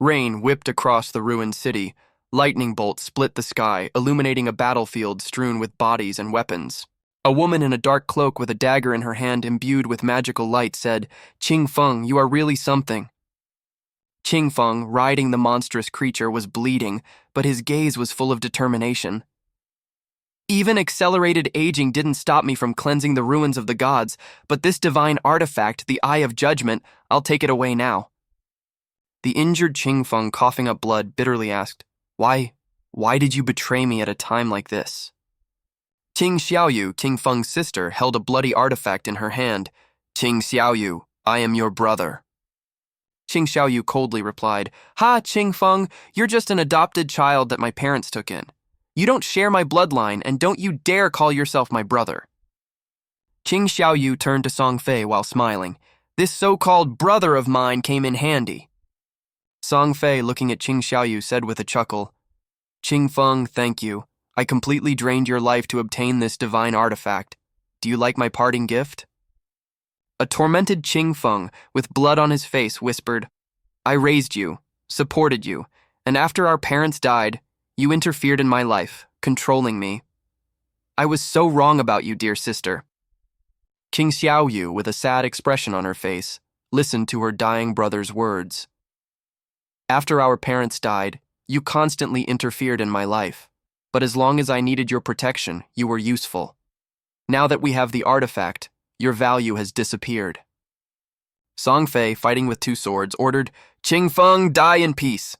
Rain whipped across the ruined city. Lightning bolts split the sky, illuminating a battlefield strewn with bodies and weapons. A woman in a dark cloak with a dagger in her hand imbued with magical light said, "Qing Feng, you are really something." Qing Feng, riding the monstrous creature, was bleeding, but his gaze was full of determination. "Even accelerated aging didn't stop me from cleansing the ruins of the gods, but this divine artifact, the Eye of Judgment, I'll take it away now." The injured Qing Feng, coughing up blood, bitterly asked, Why did you betray me at a time like this?" Qing Xiaoyu, Qing Feng's sister, held a bloody artifact in her hand. "Qing Xiaoyu, I am your brother." Qing Xiaoyu coldly replied, "Ha, Qing Feng, you're just an adopted child that my parents took in. You don't share my bloodline, and don't you dare call yourself my brother." Qing Xiaoyu turned to Song Fei while smiling. "This so-called brother of mine came in handy." Song Fei, looking at Qing Xiaoyu, said with a chuckle, "Qing Feng, thank you. I completely drained your life to obtain this divine artifact. Do you like my parting gift?" A tormented Qing Feng, with blood on his face, whispered, "I raised you, supported you, and after our parents died, you interfered in my life, controlling me. I was so wrong about you, dear sister." Qing Xiaoyu, with a sad expression on her face, listened to her dying brother's words. "After our parents died, you constantly interfered in my life, but as long as I needed your protection, you were useful. Now that we have the artifact, your value has disappeared." Song Fei, fighting with two swords, ordered, "Qing Feng, die in peace."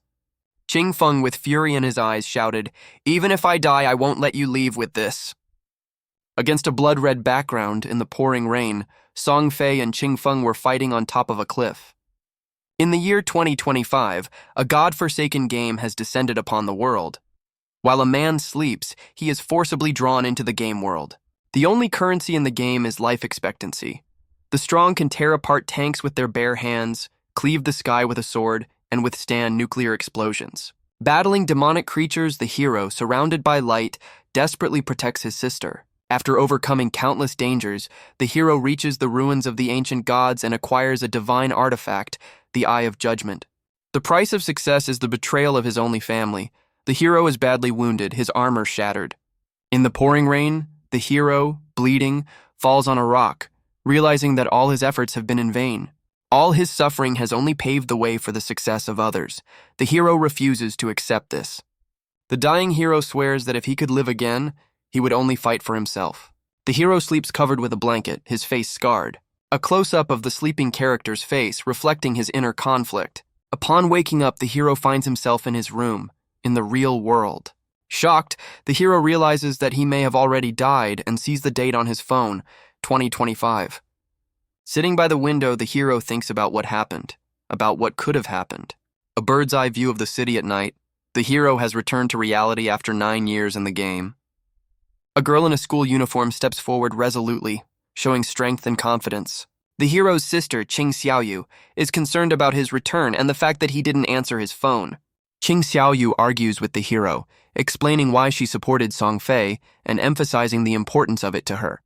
Qing Feng, with fury in his eyes, shouted, "Even if I die, I won't let you leave with this." Against a blood-red background in the pouring rain, Song Fei and Qing Feng were fighting on top of a cliff. In the year 2025, a god-forsaken game has descended upon the world. While a man sleeps, he is forcibly drawn into the game world. The only currency in the game is life expectancy. The strong can tear apart tanks with their bare hands, cleave the sky with a sword, and withstand nuclear explosions. Battling demonic creatures, the hero, surrounded by light, desperately protects his sister. After overcoming countless dangers, the hero reaches the ruins of the ancient gods and acquires a divine artifact, the Eye of Judgment. The price of success is the betrayal of his only family. The hero is badly wounded, his armor shattered. In the pouring rain, the hero, bleeding, falls on a rock, realizing that all his efforts have been in vain. All his suffering has only paved the way for the success of others. The hero refuses to accept this. The dying hero swears that if he could live again, he would only fight for himself. The hero sleeps covered with a blanket, his face scarred. A close-up of the sleeping character's face, reflecting his inner conflict. Upon waking up, the hero finds himself in his room, in the real world. Shocked, the hero realizes that he may have already died and sees the date on his phone, 2025. Sitting by the window, the hero thinks about what happened, about what could have happened. A bird's-eye view of the city at night. The hero has returned to reality after 9 years in the game. A girl in a school uniform steps forward resolutely, showing strength and confidence. The hero's sister, Qing Xiaoyu, is concerned about his return and the fact that he didn't answer his phone. Qing Xiaoyu argues with the hero, explaining why she supported Song Fei and emphasizing the importance of it to her.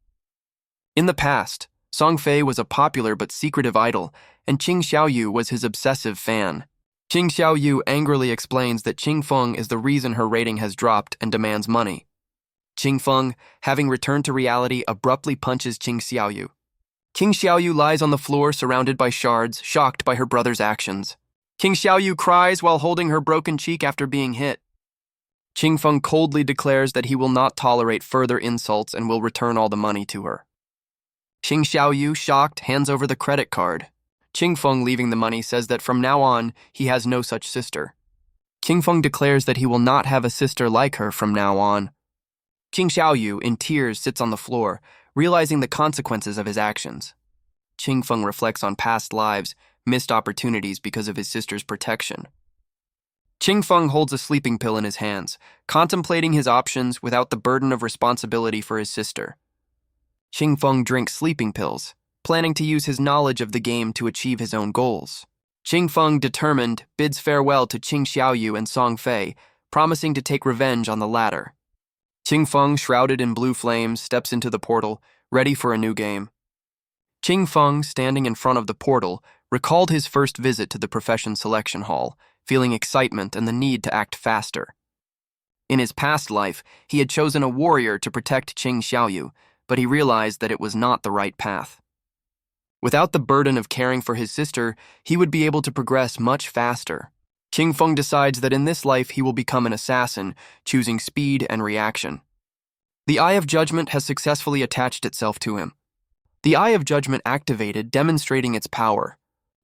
In the past, Song Fei was a popular but secretive idol, and Qing Xiaoyu was his obsessive fan. Qing Xiaoyu angrily explains that Qing Feng is the reason her rating has dropped and demands money. Qing Feng, having returned to reality, abruptly punches Qing Xiaoyu. Qing Xiaoyu lies on the floor surrounded by shards, shocked by her brother's actions. Qing Xiaoyu cries while holding her broken cheek after being hit. Qing Feng coldly declares that he will not tolerate further insults and will return all the money to her. Qing Xiaoyu, shocked, hands over the credit card. Qing Feng, leaving the money, says that from now on, he has no such sister. Qing Feng declares that he will not have a sister like her from now on. Qing Xiaoyu, in tears, sits on the floor, realizing the consequences of his actions. Qing Feng reflects on past lives, missed opportunities because of his sister's protection. Qing Feng holds a sleeping pill in his hands, contemplating his options without the burden of responsibility for his sister. Qing Feng drinks sleeping pills, planning to use his knowledge of the game to achieve his own goals. Qing Feng, determined, bids farewell to Qing Xiaoyu and Song Fei, promising to take revenge on the latter. Qing Feng, shrouded in blue flames, steps into the portal, ready for a new game. Qing Feng, standing in front of the portal, recalled his first visit to the profession selection hall, feeling excitement and the need to act faster. In his past life, he had chosen a warrior to protect Qing Xiaoyu, but he realized that it was not the right path. Without the burden of caring for his sister, he would be able to progress much faster. Qing Feng decides that in this life he will become an assassin, choosing speed and reaction. The Eye of Judgment has successfully attached itself to him. The Eye of Judgment activated, demonstrating its power.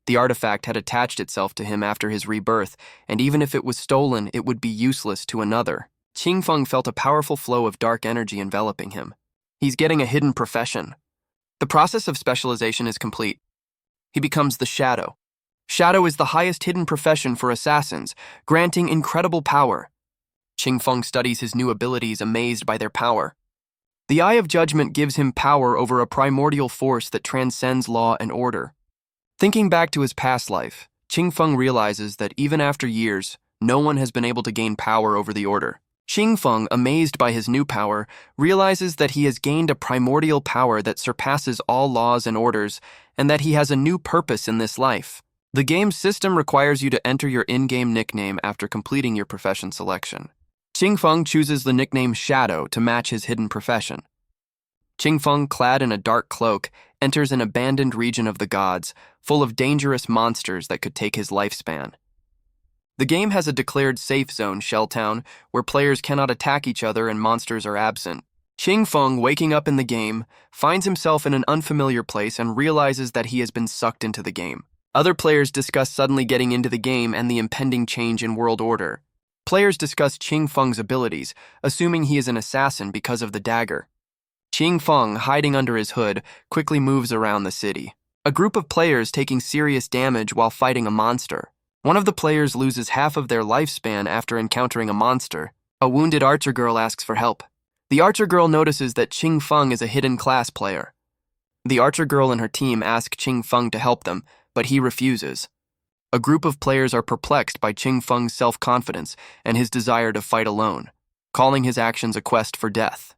The artifact had attached itself to him after his rebirth, and even if it was stolen, it would be useless to another. Qing Feng felt a powerful flow of dark energy enveloping him. He's getting a hidden profession. The process of specialization is complete. He becomes the Shadow. Shadow is the highest hidden profession for assassins, granting incredible power. Qing Feng studies his new abilities, amazed by their power. The Eye of Judgment gives him power over a primordial force that transcends law and order. Thinking back to his past life, Qing Feng realizes that even after years, no one has been able to gain power over the order. Qing Feng, amazed by his new power, realizes that he has gained a primordial power that surpasses all laws and orders, and that he has a new purpose in this life. The game's system requires you to enter your in-game nickname after completing your profession selection. Qing Feng chooses the nickname Shadow to match his hidden profession. Qing Feng, clad in a dark cloak, enters an abandoned region of the gods, full of dangerous monsters that could take his lifespan. The game has a declared safe zone, Shell Town, where players cannot attack each other and monsters are absent. Qing Feng, waking up in the game, finds himself in an unfamiliar place and realizes that he has been sucked into the game. Other players discuss suddenly getting into the game and the impending change in world order. Players discuss Qing Feng's abilities, assuming he is an assassin because of the dagger. Qing Feng, hiding under his hood, quickly moves around the city. A group of players taking serious damage while fighting a monster. One of the players loses half of their lifespan after encountering a monster. A wounded archer girl asks for help. The archer girl notices that Qing Feng is a hidden class player. The archer girl and her team ask Qing Feng to help them, but he refuses. A group of players are perplexed by Qing Feng's self-confidence and his desire to fight alone, calling his actions a quest for death.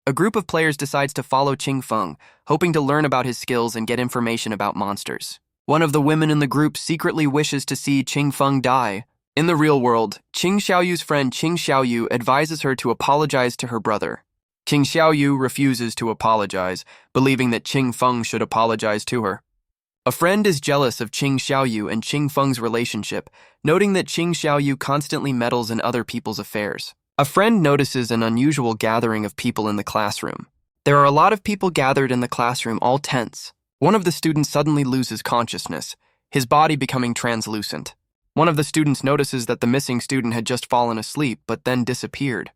A group of players decides to follow Qing Feng, hoping to learn about his skills and get information about monsters. One of the women in the group secretly wishes to see Qing Feng die. In the real world, Qing Xiaoyu's friend Qing Xiaoyu advises her to apologize to her brother. Qing Xiaoyu refuses to apologize, believing that Qing Feng should apologize to her. A friend is jealous of Qing Xiaoyu and Qing Feng's relationship, noting that Qing Xiaoyu constantly meddles in other people's affairs. A friend notices an unusual gathering of people in the classroom. There are a lot of people gathered in the classroom, all tense. One of the students suddenly loses consciousness, his body becoming translucent. One of the students notices that the missing student had just fallen asleep, but then disappeared.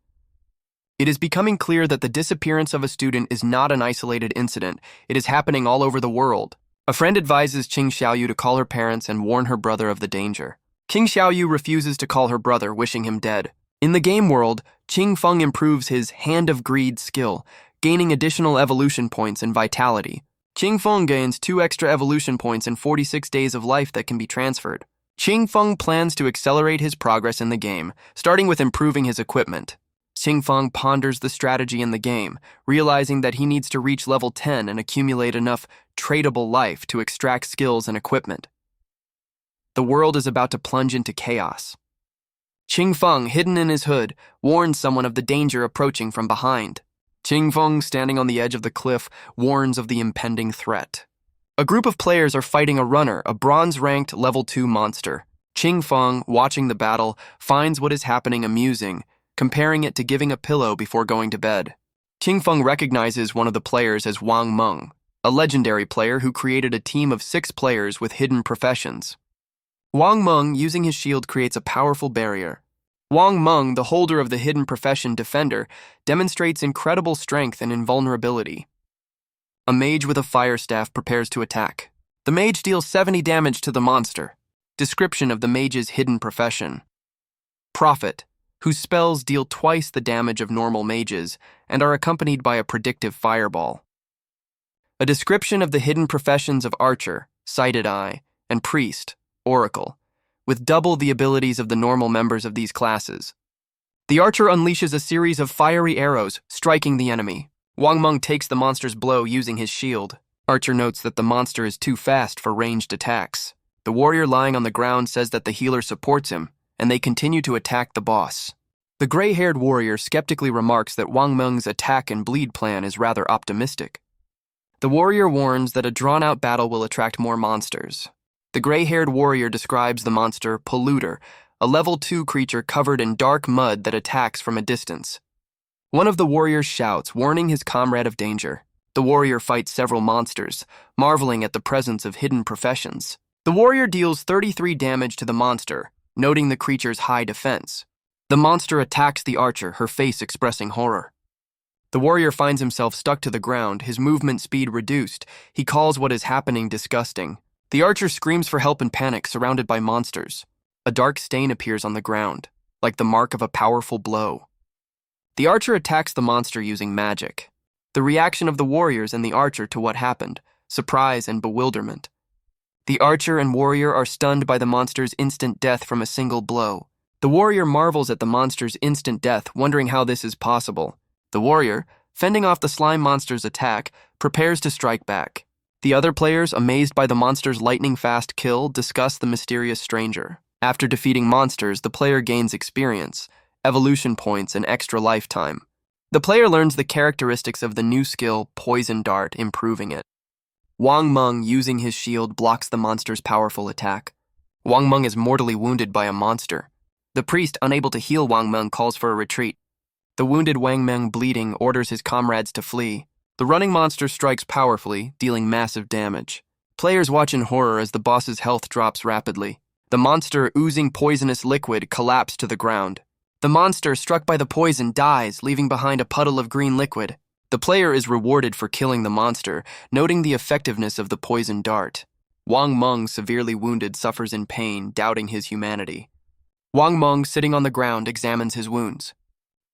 It is becoming clear that the disappearance of a student is not an isolated incident. It is happening all over the world. A friend advises Qing Xiaoyu to call her parents and warn her brother of the danger. Qing Xiaoyu refuses to call her brother, wishing him dead. In the game world, Qing Feng improves his Hand of Greed skill, gaining additional evolution points and vitality. Qing Feng gains 2 extra evolution points and 46 days of life that can be transferred. Qing Feng plans to accelerate his progress in the game, starting with improving his equipment. Qing Feng ponders the strategy in the game, realizing that he needs to reach level 10 and accumulate enough tradable life to extract skills and equipment. The world is about to plunge into chaos. Qing Feng, hidden in his hood, warns someone of the danger approaching from behind. Qing Feng, standing on the edge of the cliff, warns of the impending threat. A group of players are fighting a runner, a bronze-ranked level 2 monster. Qing Feng, watching the battle, finds what is happening amusing, comparing it to giving a pillow before going to bed. Qing Feng recognizes one of the players as Wang Meng, a legendary player who created a team of 6 players with hidden professions. Wang Meng, using his shield, creates a powerful barrier. Wang Meng, the holder of the hidden profession Defender, demonstrates incredible strength and invulnerability. A mage with a fire staff prepares to attack. The mage deals 70 damage to the monster. Description of the mage's hidden profession. Prophet, whose spells deal twice the damage of normal mages and are accompanied by a predictive fireball. A description of the hidden professions of Archer, Sighted Eye, and Priest, Oracle, with double the abilities of the normal members of these classes. The Archer unleashes a series of fiery arrows, striking the enemy. Wang Meng takes the monster's blow using his shield. Archer notes that the monster is too fast for ranged attacks. The warrior lying on the ground says that the healer supports him, and they continue to attack the boss. The gray-haired warrior skeptically remarks that Wang Meng's attack and bleed plan is rather optimistic. The warrior warns that a drawn-out battle will attract more monsters. The gray-haired warrior describes the monster Polluter, a level 2 creature covered in dark mud that attacks from a distance. One of the warriors shouts, warning his comrade of danger. The warrior fights several monsters, marveling at the presence of hidden professions. The warrior deals 33 damage to the monster, noting the creature's high defense. The monster attacks the archer, her face expressing horror. The warrior finds himself stuck to the ground, his movement speed reduced. He calls what is happening disgusting. The archer screams for help in panic, surrounded by monsters. A dark stain appears on the ground, like the mark of a powerful blow. The archer attacks the monster using magic. The reaction of the warriors and the archer to what happened, surprise and bewilderment. The archer and warrior are stunned by the monster's instant death from a single blow. The warrior marvels at the monster's instant death, wondering how this is possible. The warrior, fending off the slime monster's attack, prepares to strike back. The other players, amazed by the monster's lightning-fast kill, discuss the mysterious stranger. After defeating monsters, the player gains experience, evolution points, and extra lifetime. The player learns the characteristics of the new skill, Poison Dart, improving it. Wang Meng, using his shield, blocks the monster's powerful attack. Wang Meng is mortally wounded by a monster. The priest, unable to heal Wang Meng, calls for a retreat. The wounded Wang Meng, bleeding, orders his comrades to flee. The running monster strikes powerfully, dealing massive damage. Players watch in horror as the boss's health drops rapidly. The monster, oozing poisonous liquid, collapsed to the ground. The monster, struck by the poison, dies, leaving behind a puddle of green liquid. The player is rewarded for killing the monster, noting the effectiveness of the poison dart. Wang Meng, severely wounded, suffers in pain, doubting his humanity. Wang Meng, sitting on the ground, examines his wounds.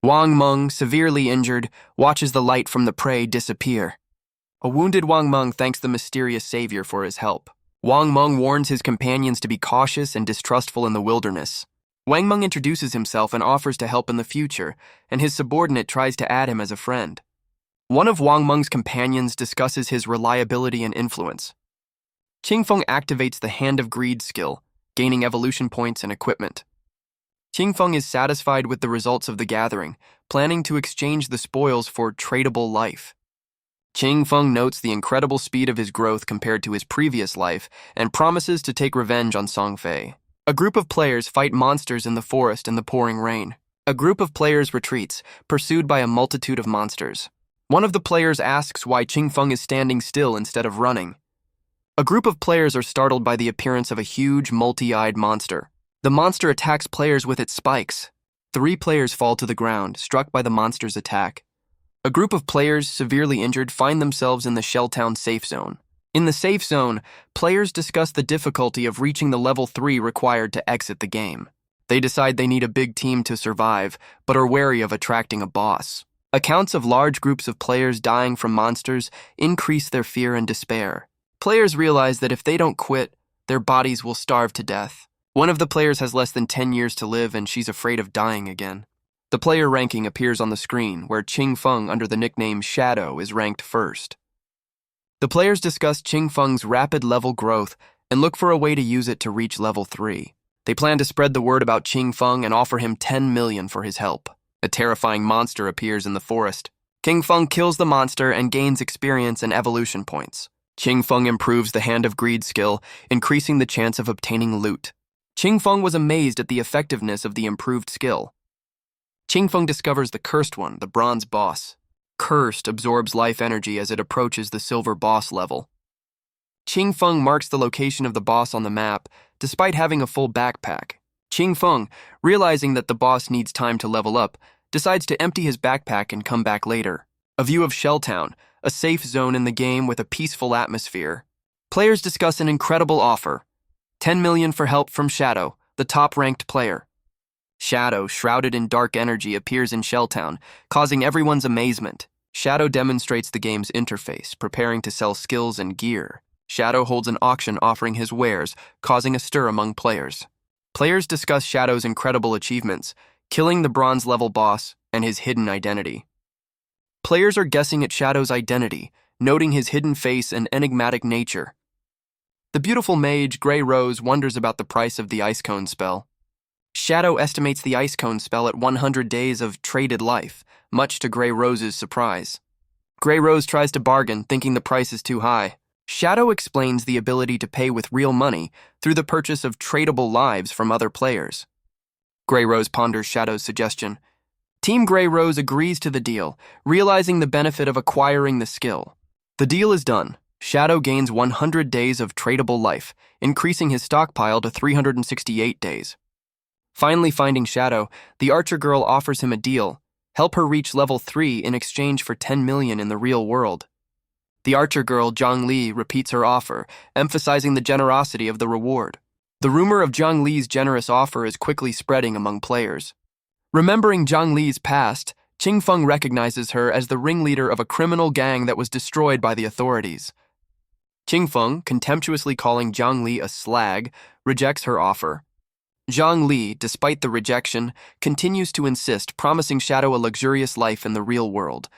Wang Meng, severely injured, watches the light from the prey disappear. A wounded Wang Meng thanks the mysterious savior for his help. Wang Meng warns his companions to be cautious and distrustful in the wilderness. Wang Meng introduces himself and offers to help in the future, and his subordinate tries to add him as a friend. One of Wang Meng's companions discusses his reliability and influence. Qingfeng activates the Hand of Greed skill, gaining evolution points and equipment. Qingfeng is satisfied with the results of the gathering, planning to exchange the spoils for tradable life. Qingfeng notes the incredible speed of his growth compared to his previous life and promises to take revenge on Song Fei. A group of players fight monsters in the forest in the pouring rain. A group of players retreats, pursued by a multitude of monsters. One of the players asks why Qingfeng is standing still instead of running. A group of players are startled by the appearance of a huge, multi-eyed monster. The monster attacks players with its spikes. 3 players fall to the ground, struck by the monster's attack. A group of players, severely injured, find themselves in the Shelltown safe zone. In the safe zone, players discuss the difficulty of reaching the level 3 required to exit the game. They decide they need a big team to survive, but are wary of attracting a boss. Accounts of large groups of players dying from monsters increase their fear and despair. Players realize that if they don't quit, their bodies will starve to death. One of the players has less than 10 years to live, and she's afraid of dying again. The player ranking appears on the screen, where Qingfeng, under the nickname Shadow, is ranked first. The players discuss Qingfeng's rapid level growth and look for a way to use it to reach level 3. They plan to spread the word about Qingfeng and offer him 10 million for his help. A terrifying monster appears in the forest. Qingfeng kills the monster and gains experience and evolution points. Qingfeng improves the Hand of Greed skill, increasing the chance of obtaining loot. Qingfeng was amazed at the effectiveness of the improved skill. Qingfeng discovers the Cursed One, the bronze boss. Cursed absorbs life energy as it approaches the silver boss level. Qingfeng marks the location of the boss on the map, despite having a full backpack. Qingfeng, realizing that the boss needs time to level up, decides to empty his backpack and come back later. A view of Shelltown, a safe zone in the game with a peaceful atmosphere. Players discuss an incredible offer. 10 million for help from Shadow, the top-ranked player. Shadow, shrouded in dark energy, appears in Shelltown, causing everyone's amazement. Shadow demonstrates the game's interface, preparing to sell skills and gear. Shadow holds an auction offering his wares, causing a stir among players. Players discuss Shadow's incredible achievements, killing the bronze-level boss and his hidden identity. Players are guessing at Shadow's identity, noting his hidden face and enigmatic nature. The beautiful mage, Grey Rose, wonders about the price of the ice cone spell. Shadow estimates the ice cone spell at 100 days of traded life, much to Grey Rose's surprise. Grey Rose tries to bargain, thinking the price is too high. Shadow explains the ability to pay with real money through the purchase of tradable lives from other players. Grey Rose ponders Shadow's suggestion. Team Grey Rose agrees to the deal, realizing the benefit of acquiring the skill. The deal is done. Shadow gains 100 days of tradable life, increasing his stockpile to 368 days. Finally finding Shadow, the Archer girl offers him a deal. Help her reach level 3 in exchange for 10 million in the real world. The Archer girl, Zhang Li, repeats her offer, emphasizing the generosity of the reward. The rumor of Zhang Li's generous offer is quickly spreading among players. Remembering Zhang Li's past, Qing Feng recognizes her as the ringleader of a criminal gang that was destroyed by the authorities. Qing Feng, contemptuously calling Zhang Li a slag, rejects her offer. Zhang Li, despite the rejection, continues to insist, promising Shadow a luxurious life in the real world.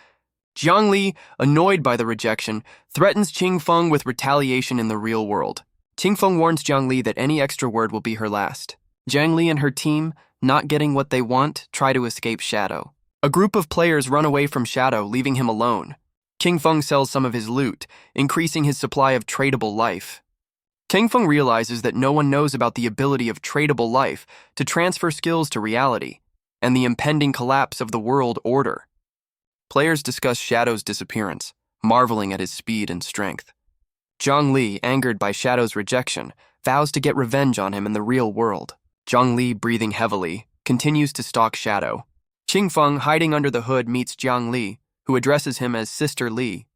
Zhang Li, annoyed by the rejection, threatens Qing Feng with retaliation in the real world. Qing Feng warns Zhang Li that any extra word will be her last. Zhang Li and her team, not getting what they want, try to escape Shadow. A group of players run away from Shadow, leaving him alone. Qing Feng sells some of his loot, increasing his supply of tradable life. Qing Feng realizes that no one knows about the ability of tradable life to transfer skills to reality, and the impending collapse of the world order. Players discuss Shadow's disappearance, marveling at his speed and strength. Zhang Li, angered by Shadow's rejection, vows to get revenge on him in the real world. Zhang Li, breathing heavily, continues to stalk Shadow. Qing Feng, hiding under the hood, meets Zhang Li, who addresses him as Sister Li.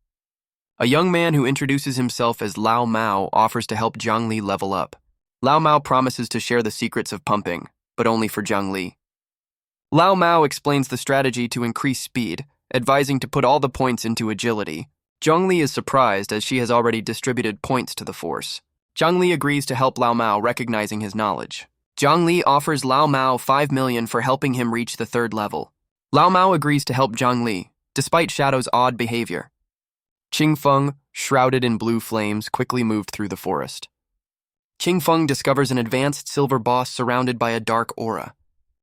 A young man who introduces himself as Lao Mao offers to help Zhang Li level up. Lao Mao promises to share the secrets of pumping, but only for Zhang Li. Lao Mao explains the strategy to increase speed, advising to put all the points into agility. Zhang Li is surprised as she has already distributed points to the force. Zhang Li agrees to help Lao Mao, recognizing his knowledge. Zhang Li offers Lao Mao 5 million for helping him reach the 3rd level. Lao Mao agrees to help Zhang Li, despite Shadow's odd behavior. Qing Feng, shrouded in blue flames, quickly moved through the forest. Qing Feng discovers an advanced silver boss surrounded by a dark aura.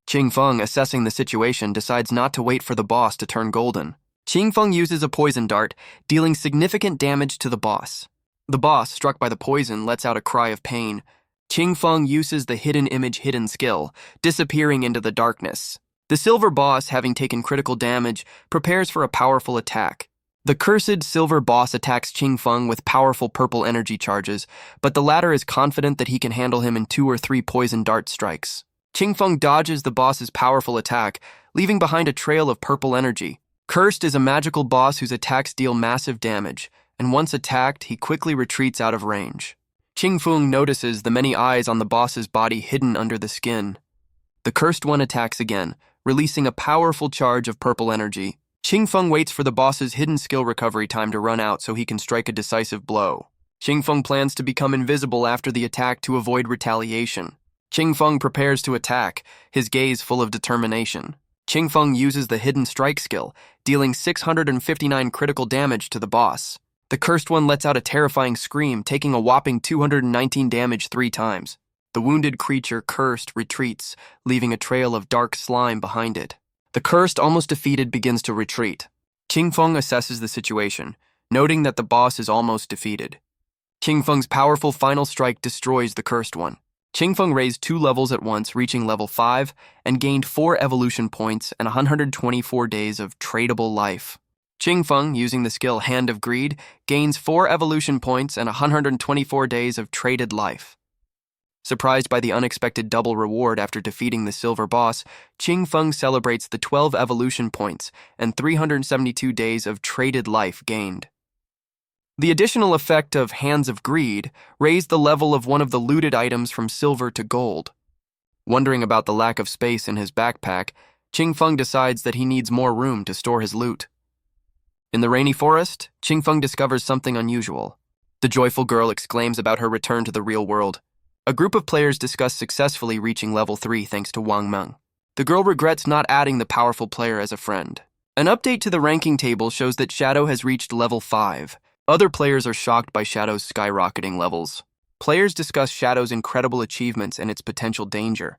Qing Feng, assessing the situation, decides not to wait for the boss to turn golden. Qing Feng uses a poison dart, dealing significant damage to the boss. The boss, struck by the poison, lets out a cry of pain. Qing Feng uses the hidden image hidden skill, disappearing into the darkness. The silver boss, having taken critical damage, prepares for a powerful attack. The cursed silver boss attacks Qing Feng with powerful purple energy charges, but the latter is confident that he can handle him in 2 or 3 poison dart strikes. Qing Feng dodges the boss's powerful attack, leaving behind a trail of purple energy. Cursed is a magical boss whose attacks deal massive damage, and once attacked, he quickly retreats out of range. Qing Feng notices the many eyes on the boss's body hidden under the skin. The cursed one attacks again, releasing a powerful charge of purple energy. Qing Feng waits for the boss's hidden skill recovery time to run out so he can strike a decisive blow. Qing Feng plans to become invisible after the attack to avoid retaliation. Qing Feng prepares to attack, his gaze full of determination. Qing Feng uses the hidden strike skill, dealing 659 critical damage to the boss. The cursed one lets out a terrifying scream, taking a whopping 219 damage 3 times. The wounded creature, cursed, retreats, leaving a trail of dark slime behind it. The cursed, almost defeated, begins to retreat. Qing Feng assesses the situation, noting that the boss is almost defeated. Qing Feng's powerful final strike destroys the cursed one. Qing Feng raised 2 levels at once, reaching level 5, and gained 4 evolution points and 124 days of tradable life. Qing Feng, using the skill Hand of Greed, gains 4 evolution points and 124 days of traded life. Surprised by the unexpected double reward after defeating the silver boss, Qing Feng celebrates the 12 evolution points and 372 days of traded life gained. The additional effect of Hands of Greed raised the level of one of the looted items from silver to gold. Wondering about the lack of space in his backpack, Qing Feng decides that he needs more room to store his loot. In the rainy forest, Qing Feng discovers something unusual. The joyful girl exclaims about her return to the real world. A group of players discuss successfully reaching level 3 thanks to Wang Meng. The girl regrets not adding the powerful player as a friend. An update to the ranking table shows that Shadow has reached level 5. Other players are shocked by Shadow's skyrocketing levels. Players discuss Shadow's incredible achievements and its potential danger.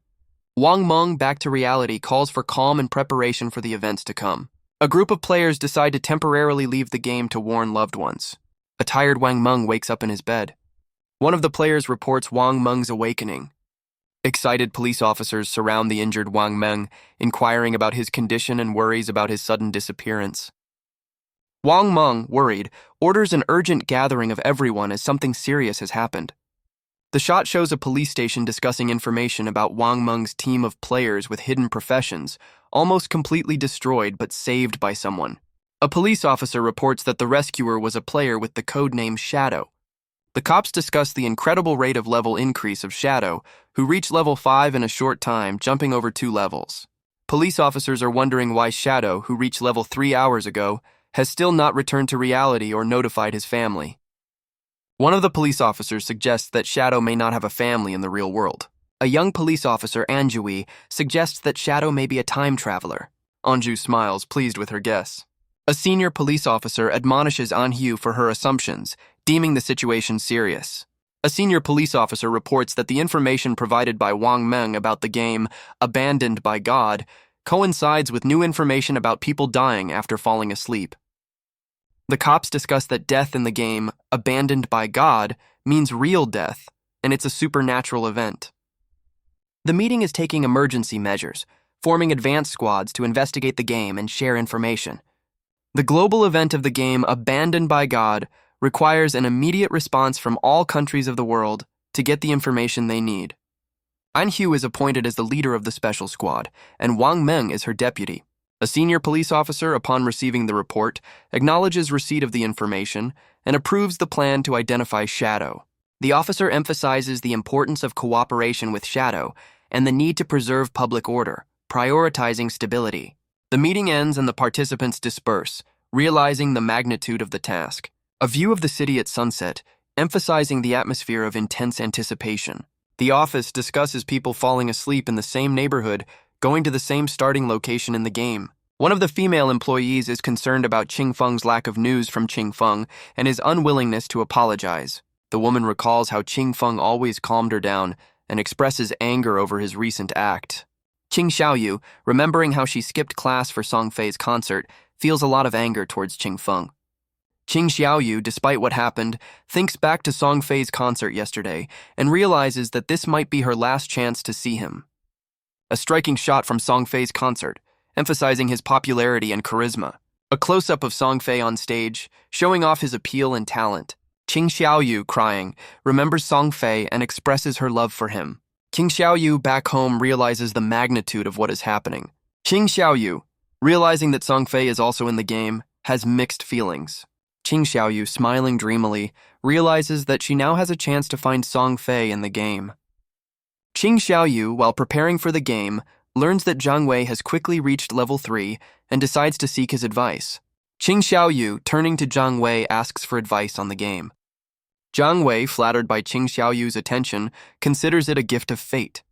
Wang Meng, back to reality, calls for calm and preparation for the events to come. A group of players decide to temporarily leave the game to warn loved ones. A tired Wang Meng wakes up in his bed. One of the players reports Wang Meng's awakening. Excited police officers surround the injured Wang Meng, inquiring about his condition and worries about his sudden disappearance. Wang Meng, worried, orders an urgent gathering of everyone as something serious has happened. The shot shows a police station discussing information about Wang Meng's team of players with hidden professions, almost completely destroyed but saved by someone. A police officer reports that the rescuer was a player with the codename Shadow. The cops discuss the incredible rate of level increase of Shadow, who reached level 5 in a short time, jumping over 2 levels. Police officers are wondering why Shadow, who reached level 3 hours ago, has still not returned to reality or notified his family. One of the police officers suggests that Shadow may not have a family in the real world. A young police officer, Anjui, suggests that Shadow may be a time traveler. Anju smiles, pleased with her guess. A senior police officer admonishes Anhyu for her assumptions, deeming the situation serious. A senior police officer reports that the information provided by Wang Meng about the game, Abandoned by God, coincides with new information about people dying after falling asleep. The cops discuss that death in the game, Abandoned by God, means real death, and it's a supernatural event. The meeting is taking emergency measures, forming advance squads to investigate the game and share information. The global event of the game, Abandoned by God, requires an immediate response from all countries of the world to get the information they need. Anhyu is appointed as the leader of the special squad, and Wang Meng is her deputy. A senior police officer, upon receiving the report, acknowledges receipt of the information and approves the plan to identify Shadow. The officer emphasizes the importance of cooperation with Shadow and the need to preserve public order, prioritizing stability. The meeting ends and the participants disperse, realizing the magnitude of the task. A view of the city at sunset, emphasizing the atmosphere of intense anticipation. The office discusses people falling asleep in the same neighborhood, going to the same starting location in the game. One of the female employees is concerned about Qingfeng's lack of news from Qingfeng and his unwillingness to apologize. The woman recalls how Qingfeng always calmed her down and expresses anger over his recent act. Qing Xiaoyu, remembering how she skipped class for Song Fei's concert, feels a lot of anger towards Qingfeng. Qing Xiaoyu, despite what happened, thinks back to Song Fei's concert yesterday and realizes that this might be her last chance to see him. A striking shot from Song Fei's concert, emphasizing his popularity and charisma. A close-up of Song Fei on stage, showing off his appeal and talent. Qing Xiaoyu, crying, remembers Song Fei and expresses her love for him. Qing Xiaoyu, back home, realizes the magnitude of what is happening. Qing Xiaoyu, realizing that Song Fei is also in the game, has mixed feelings. Qing Xiaoyu, smiling dreamily, realizes that she now has a chance to find Song Fei in the game. Qing Xiaoyu, while preparing for the game, learns that Zhang Wei has quickly reached level 3 and decides to seek his advice. Qing Xiaoyu, turning to Zhang Wei, asks for advice on the game. Zhang Wei, flattered by Qing Xiaoyu's attention, considers it a gift of fate.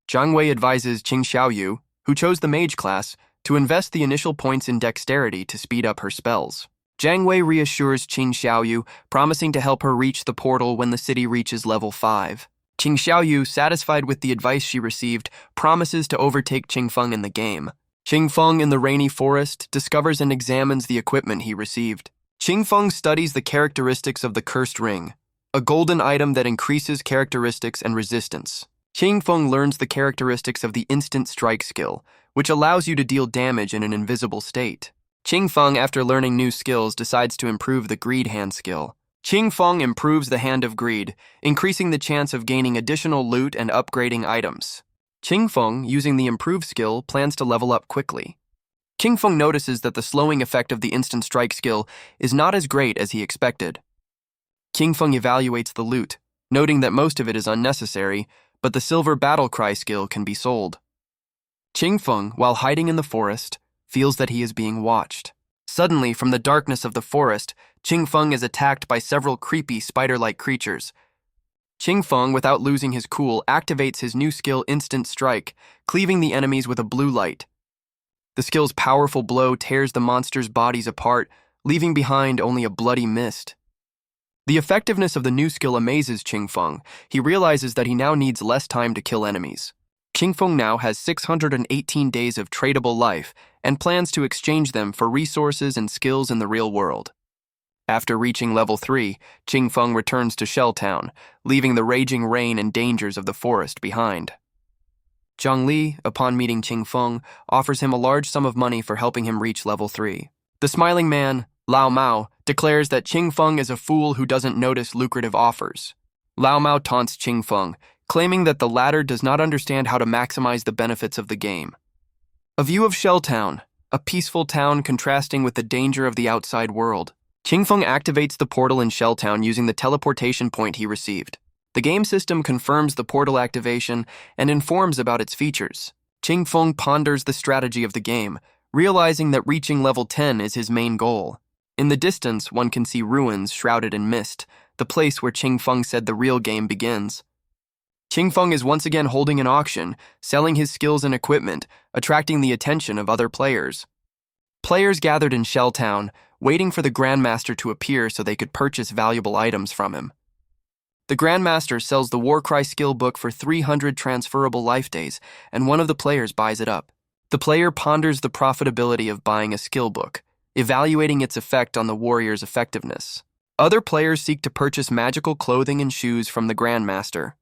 Zhang Wei advises Qing Xiaoyu, who chose the mage class, to invest the initial points in dexterity to speed up her spells. Zhang Wei reassures Qing Xiaoyu, promising to help her reach the portal when the city reaches level 5. Qing Xiaoyu, satisfied with the advice she received, promises to overtake Qingfeng in the game. Qingfeng, in the rainy forest, discovers and examines the equipment he received. Qingfeng studies the characteristics of the cursed ring, a golden item that increases characteristics and resistance. Qingfeng learns the characteristics of the instant strike skill, which allows you to deal damage in an invisible state. Qingfeng, after learning new skills, decides to improve the greed hand skill. Qingfeng improves the hand of greed, increasing the chance of gaining additional loot and upgrading items. Qingfeng, using the improved skill, plans to level up quickly. Qingfeng notices that the slowing effect of the instant strike skill is not as great as he expected. Qingfeng evaluates the loot, noting that most of it is unnecessary, but the silver battle cry skill can be sold. Qingfeng, while hiding in the forest, feels that he is being watched. Suddenly, from the darkness of the forest, Qingfeng is attacked by several creepy spider-like creatures. Qingfeng, without losing his cool, activates his new skill Instant Strike, cleaving the enemies with a blue light. The skill's powerful blow tears the monsters' bodies apart, leaving behind only a bloody mist. The effectiveness of the new skill amazes Qingfeng. He realizes that he now needs less time to kill enemies. Qingfeng now has 618 days of tradable life and plans to exchange them for resources and skills in the real world. After reaching level 3, Qingfeng returns to Shelltown, leaving the raging rain and dangers of the forest behind. Zhang Li, upon meeting Qingfeng, offers him a large sum of money for helping him reach level 3. The smiling man, Lao Mao, declares that Qingfeng is a fool who doesn't notice lucrative offers. Lao Mao taunts Qingfeng, claiming that the latter does not understand how to maximize the benefits of the game. A view of Shelltown, a peaceful town contrasting with the danger of the outside world. Qingfeng activates the portal in Shelltown using the teleportation point he received. The game system confirms the portal activation and informs about its features. Qingfeng ponders the strategy of the game, realizing that reaching level 10 is his main goal. In the distance, one can see ruins shrouded in mist, the place where Qingfeng said the real game begins. Qingfeng is once again holding an auction, selling his skills and equipment, attracting the attention of other players. Players gathered in Shelltown, waiting for the Grandmaster to appear so they could purchase valuable items from him. The Grandmaster sells the Warcry skill book for 300 transferable life days, and one of the players buys it up. The player ponders the profitability of buying a skill book, evaluating its effect on the warrior's effectiveness. Other players seek to purchase magical clothing and shoes from the Grandmaster.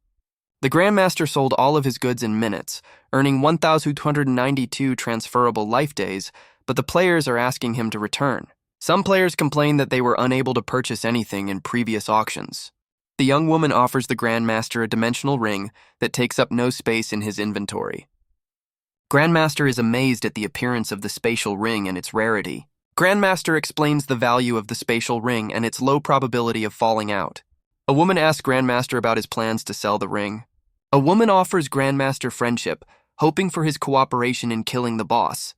The Grandmaster sold all of his goods in minutes, earning 1,292 transferable life days, but the players are asking him to return. Some players complain that they were unable to purchase anything in previous auctions. The young woman offers the Grandmaster a dimensional ring that takes up no space in his inventory. Grandmaster is amazed at the appearance of the spatial ring and its rarity. Grandmaster explains the value of the spatial ring and its low probability of falling out. A woman asks Grandmaster about his plans to sell the ring. A woman offers Grandmaster friendship, hoping for his cooperation in killing the boss.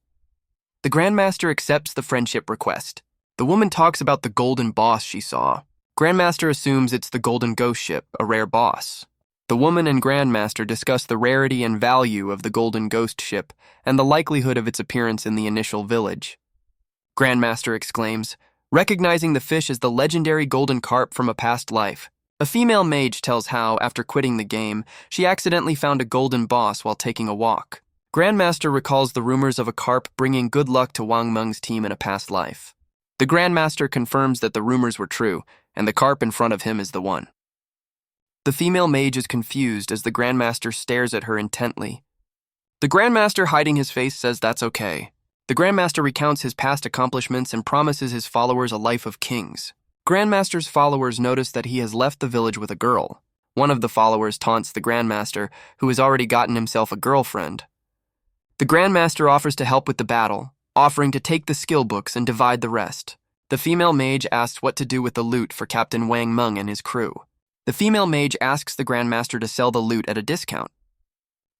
The Grandmaster accepts the friendship request. The woman talks about the golden boss she saw. Grandmaster assumes it's the golden ghost ship, a rare boss. The woman and Grandmaster discuss the rarity and value of the golden ghost ship and the likelihood of its appearance in the initial village. Grandmaster exclaims, recognizing the fish as the legendary golden carp from a past life. A female mage tells how, after quitting the game, she accidentally found a golden boss while taking a walk. Grandmaster recalls the rumors of a carp bringing good luck to Wang Meng's team in a past life. The Grandmaster confirms that the rumors were true, and the carp in front of him is the one. The female mage is confused as the Grandmaster stares at her intently. The Grandmaster, hiding his face, says that's okay. The Grandmaster recounts his past accomplishments and promises his followers a life of kings. Grandmaster's followers notice that he has left the village with a girl. One of the followers taunts the Grandmaster, who has already gotten himself a girlfriend. The Grandmaster offers to help with the battle, offering to take the skill books and divide the rest. The female mage asks what to do with the loot for Captain Wang Meng and his crew. The female mage asks the Grandmaster to sell the loot at a discount.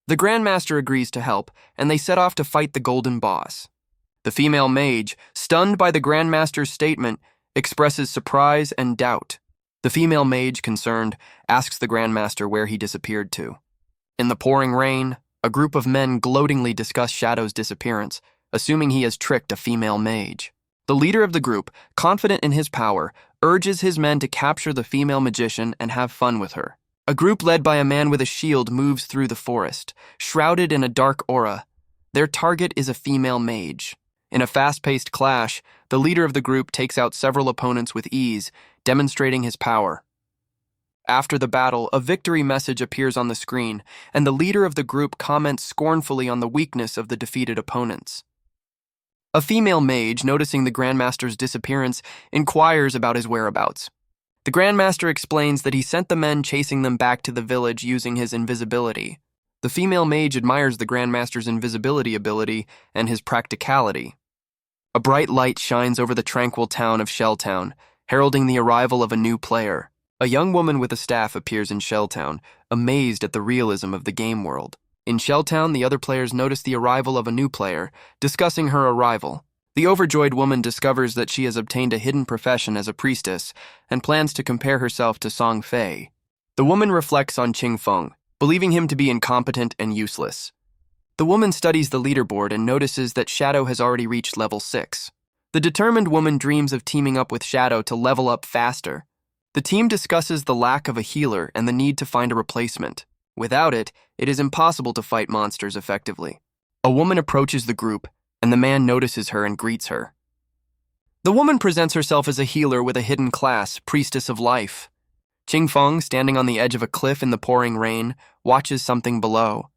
The Grandmaster agrees to help, and they set off to fight the golden boss. The female mage, stunned by the Grandmaster's statement, expresses surprise and doubt. The female mage, concerned, asks the Grandmaster where he disappeared to. In the pouring rain, a group of men gloatingly discuss Shadow's disappearance, assuming he has tricked a female mage. The leader of the group, confident in his power, urges his men to capture the female magician and have fun with her. A group led by a man with a shield moves through the forest, shrouded in a dark aura. Their target is a female mage. In a fast-paced clash, the leader of the group takes out several opponents with ease, demonstrating his power. After the battle, a victory message appears on the screen, and the leader of the group comments scornfully on the weakness of the defeated opponents. A female mage, noticing the Grandmaster's disappearance, inquires about his whereabouts. The Grandmaster explains that he sent the men chasing them back to the village using his invisibility. The female mage admires the Grandmaster's invisibility ability and his practicality. A bright light shines over the tranquil town of Shelltown, heralding the arrival of a new player. A young woman with a staff appears in Shelltown, amazed at the realism of the game world. In Shelltown, the other players notice the arrival of a new player, discussing her arrival. The overjoyed woman discovers that she has obtained a hidden profession as a priestess and plans to compare herself to Song Fei. The woman reflects on Qingfeng, believing him to be incompetent and useless. The woman studies the leaderboard and notices that Shadow has already reached level 6. The determined woman dreams of teaming up with Shadow to level up faster. The team discusses the lack of a healer and the need to find a replacement. Without it, it is impossible to fight monsters effectively. A woman approaches the group, and the man notices her and greets her. The woman presents herself as a healer with a hidden class, Priestess of Life. Qing Feng, standing on the edge of a cliff in the pouring rain, watches something below.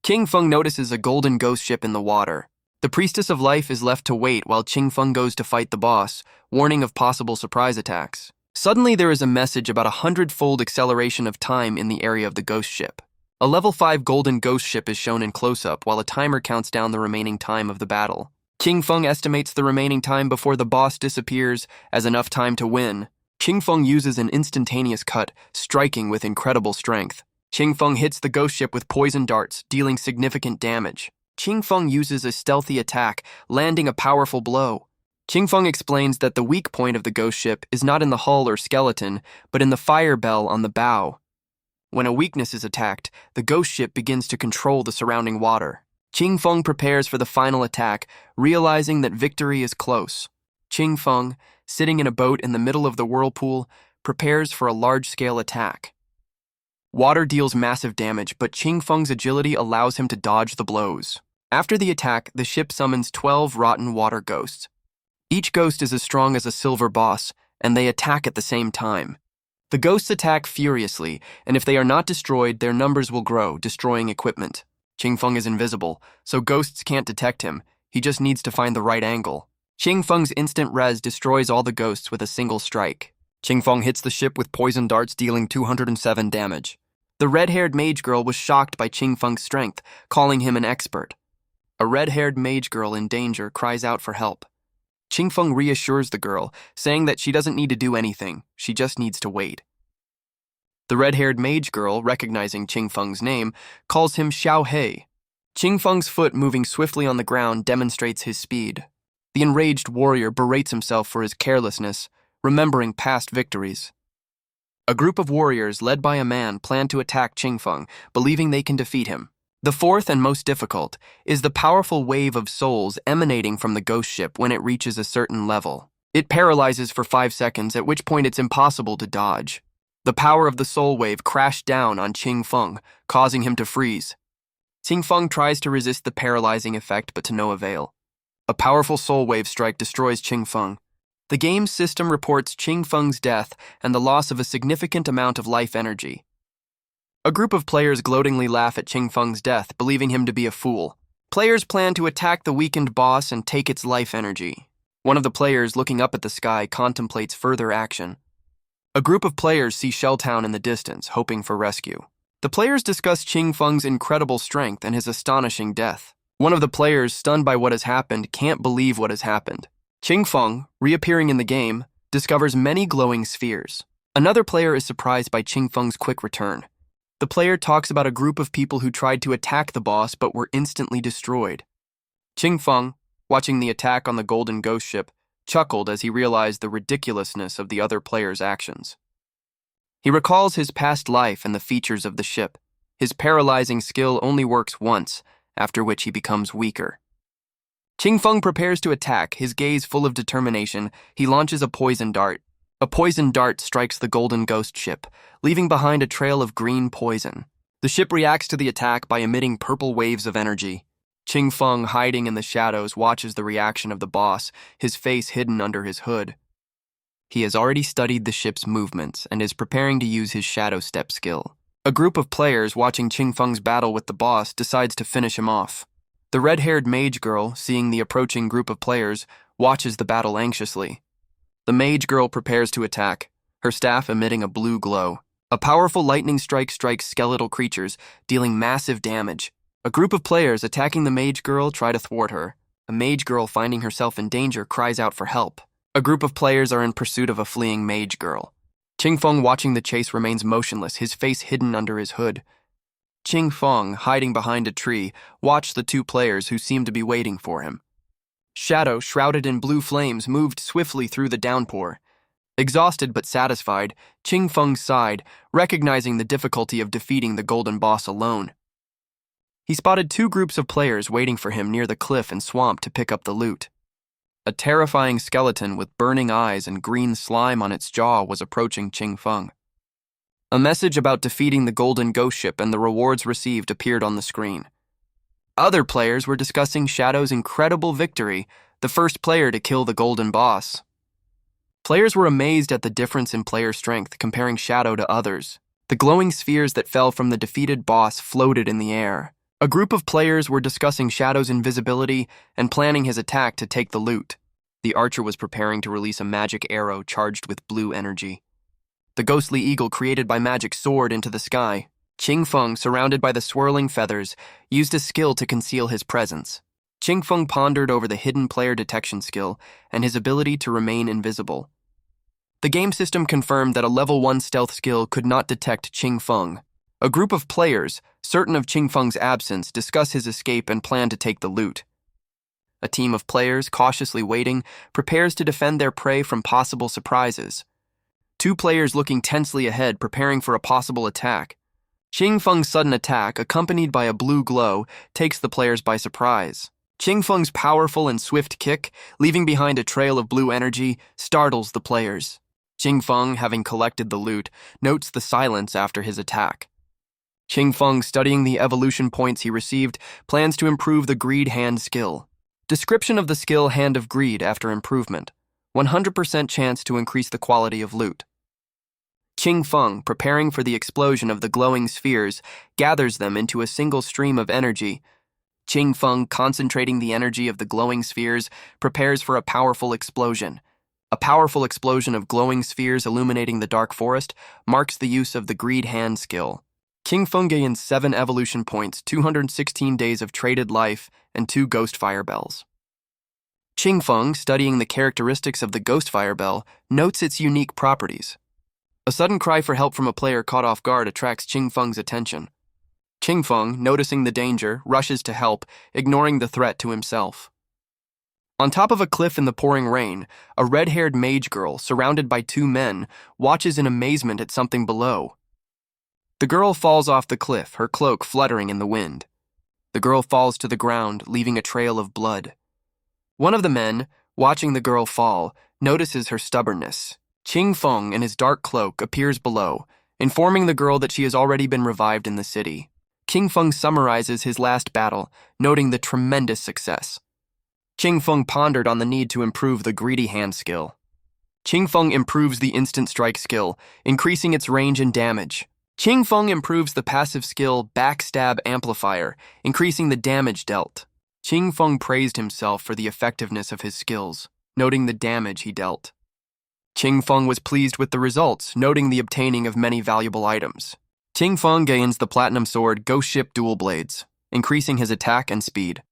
Qing Feng notices a golden ghost ship in the water. The Priestess of Life is left to wait while Qing Feng goes to fight the boss, warning of possible surprise attacks. Suddenly, there is a message about 100-fold acceleration of time in the area of the ghost ship. A level 5 golden ghost ship is shown in close-up while a timer counts down the remaining time of the battle. Qing Feng estimates the remaining time before the boss disappears as enough time to win. Qing Feng uses an instantaneous cut, striking with incredible strength. Qing Feng hits the ghost ship with poison darts, dealing significant damage. Qing Feng uses a stealthy attack, landing a powerful blow. Qing Feng explains that the weak point of the ghost ship is not in the hull or skeleton, but in the fire bell on the bow. When a weakness is attacked, the ghost ship begins to control the surrounding water. Qing Feng prepares for the final attack, realizing that victory is close. Qing Feng, sitting in a boat in the middle of the whirlpool, prepares for a large-scale attack. Water deals massive damage, but Qing Feng's agility allows him to dodge the blows. After the attack, the ship summons 12 rotten water ghosts. Each ghost is as strong as a silver boss, and they attack at the same time. The ghosts attack furiously, and if they are not destroyed, their numbers will grow, destroying equipment. Qing Feng is invisible, so ghosts can't detect him. He just needs to find the right angle. Qing Feng's instant res destroys all the ghosts with a single strike. Qing Feng hits the ship with poison darts, dealing 207 damage. The red-haired mage girl was shocked by Qing Feng's strength, calling him an expert. A red-haired mage girl in danger cries out for help. Qing Feng reassures the girl, saying that she doesn't need to do anything, she just needs to wait. The red-haired mage girl, recognizing Qing Feng's name, calls him Xiao He. Qing Feng's foot moving swiftly on the ground demonstrates his speed. The enraged warrior berates himself for his carelessness, remembering past victories. A group of warriors led by a man plan to attack Qing Feng, believing they can defeat him. The fourth and most difficult is the powerful wave of souls emanating from the ghost ship when it reaches a certain level. It paralyzes for 5 seconds, at which point it's impossible to dodge. The power of the soul wave crashed down on Qing Feng, causing him to freeze. Qing Feng tries to resist the paralyzing effect, but to no avail. A powerful soul wave strike destroys Qing Feng. The game's system reports Qing Feng's death and the loss of a significant amount of life energy. A group of players gloatingly laugh at Qing Feng's death, believing him to be a fool. Players plan to attack the weakened boss and take its life energy. One of the players, looking up at the sky, contemplates further action. A group of players see Shelltown in the distance, hoping for rescue. The players discuss Qing Feng's incredible strength and his astonishing death. One of the players, stunned by what has happened, can't believe what has happened. Qing Feng, reappearing in the game, discovers many glowing spheres. Another player is surprised by Qing Feng's quick return. The player talks about a group of people who tried to attack the boss but were instantly destroyed. Qing Feng, watching the attack on the golden ghost ship, chuckled as he realized the ridiculousness of the other players' actions. He recalls his past life and the features of the ship. His paralyzing skill only works once, after which he becomes weaker. Qing Feng prepares to attack, his gaze full of determination. He launches a poison dart. A poison dart strikes the golden ghost ship, leaving behind a trail of green poison. The ship reacts to the attack by emitting purple waves of energy. Qing Feng, hiding in the shadows, watches the reaction of the boss, his face hidden under his hood. He has already studied the ship's movements and is preparing to use his shadow step skill. A group of players watching Qing Feng's battle with the boss decides to finish him off. The red-haired mage girl, seeing the approaching group of players, watches the battle anxiously. The mage girl prepares to attack, her staff emitting a blue glow. A powerful lightning strike strikes skeletal creatures, dealing massive damage. A group of players attacking the mage girl try to thwart her. A mage girl, finding herself in danger, cries out for help. A group of players are in pursuit of a fleeing mage girl. Qing Feng, watching the chase, remains motionless, his face hidden under his hood. Qing Feng, hiding behind a tree, watched the two players who seemed to be waiting for him. Shadow, shrouded in blue flames, moved swiftly through the downpour. Exhausted but satisfied, Qing Feng sighed, recognizing the difficulty of defeating the golden boss alone. He spotted two groups of players waiting for him near the cliff and swamp to pick up the loot. A terrifying skeleton with burning eyes and green slime on its jaw was approaching Qing Feng. A message about defeating the Golden Ghost Ship and the rewards received appeared on the screen. Other players were discussing Shadow's incredible victory, the first player to kill the Golden Boss. Players were amazed at the difference in player strength comparing Shadow to others. The glowing spheres that fell from the defeated boss floated in the air. A group of players were discussing Shadow's invisibility and planning his attack to take the loot. The archer was preparing to release a magic arrow charged with blue energy. The ghostly eagle created by magic soared into the sky. Qing Feng, surrounded by the swirling feathers, used a skill to conceal his presence. Qing Feng pondered over the hidden player detection skill and his ability to remain invisible. The game system confirmed that a level 1 stealth skill could not detect Qing Feng. A group of players, certain of Qing Feng's absence, discuss his escape and plan to take the loot. A team of players, cautiously waiting, prepares to defend their prey from possible surprises. 2 players looking tensely ahead, preparing for a possible attack. Qing Feng's sudden attack, accompanied by a blue glow, takes the players by surprise. Qing Feng's powerful and swift kick, leaving behind a trail of blue energy, startles the players. Qing Feng, having collected the loot, notes the silence after his attack. Qing Feng, studying the evolution points he received, plans to improve the Greed Hand skill. Description of the skill Hand of Greed after improvement. 100% chance to increase the quality of loot. Qing Feng, preparing for the explosion of the glowing spheres, gathers them into a single stream of energy. Qing Feng, concentrating the energy of the glowing spheres, prepares for a powerful explosion. A powerful explosion of glowing spheres illuminating the dark forest marks the use of the Greed Hand skill. Qing Feng gains 7 evolution points, 216 days of traded life, and 2 Ghost Fire Bells. Qing Feng, studying the characteristics of the Ghost Fire Bell, notes its unique properties. A sudden cry for help from a player caught off guard attracts Qing Feng's attention. Qing Feng, noticing the danger, rushes to help, ignoring the threat to himself. On top of a cliff in the pouring rain, a red-haired mage girl, surrounded by 2 men, watches in amazement at something below. The girl falls off the cliff, her cloak fluttering in the wind. The girl falls to the ground, leaving a trail of blood. One of the men, watching the girl fall, notices her stubbornness. Qing Feng, in his dark cloak, appears below, informing the girl that she has already been revived in the city. Qing Feng summarizes his last battle, noting the tremendous success. Qing Feng pondered on the need to improve the Greedy Hand skill. Qing Feng improves the Instant Strike skill, increasing its range and damage. Qing Feng improves the passive skill Backstab Amplifier, increasing the damage dealt. Qing Feng praised himself for the effectiveness of his skills, noting the damage he dealt. Qing Feng was pleased with the results, noting the obtaining of many valuable items. Qing Feng gains the Platinum Sword Ghost Ship Dual Blades, increasing his attack and speed.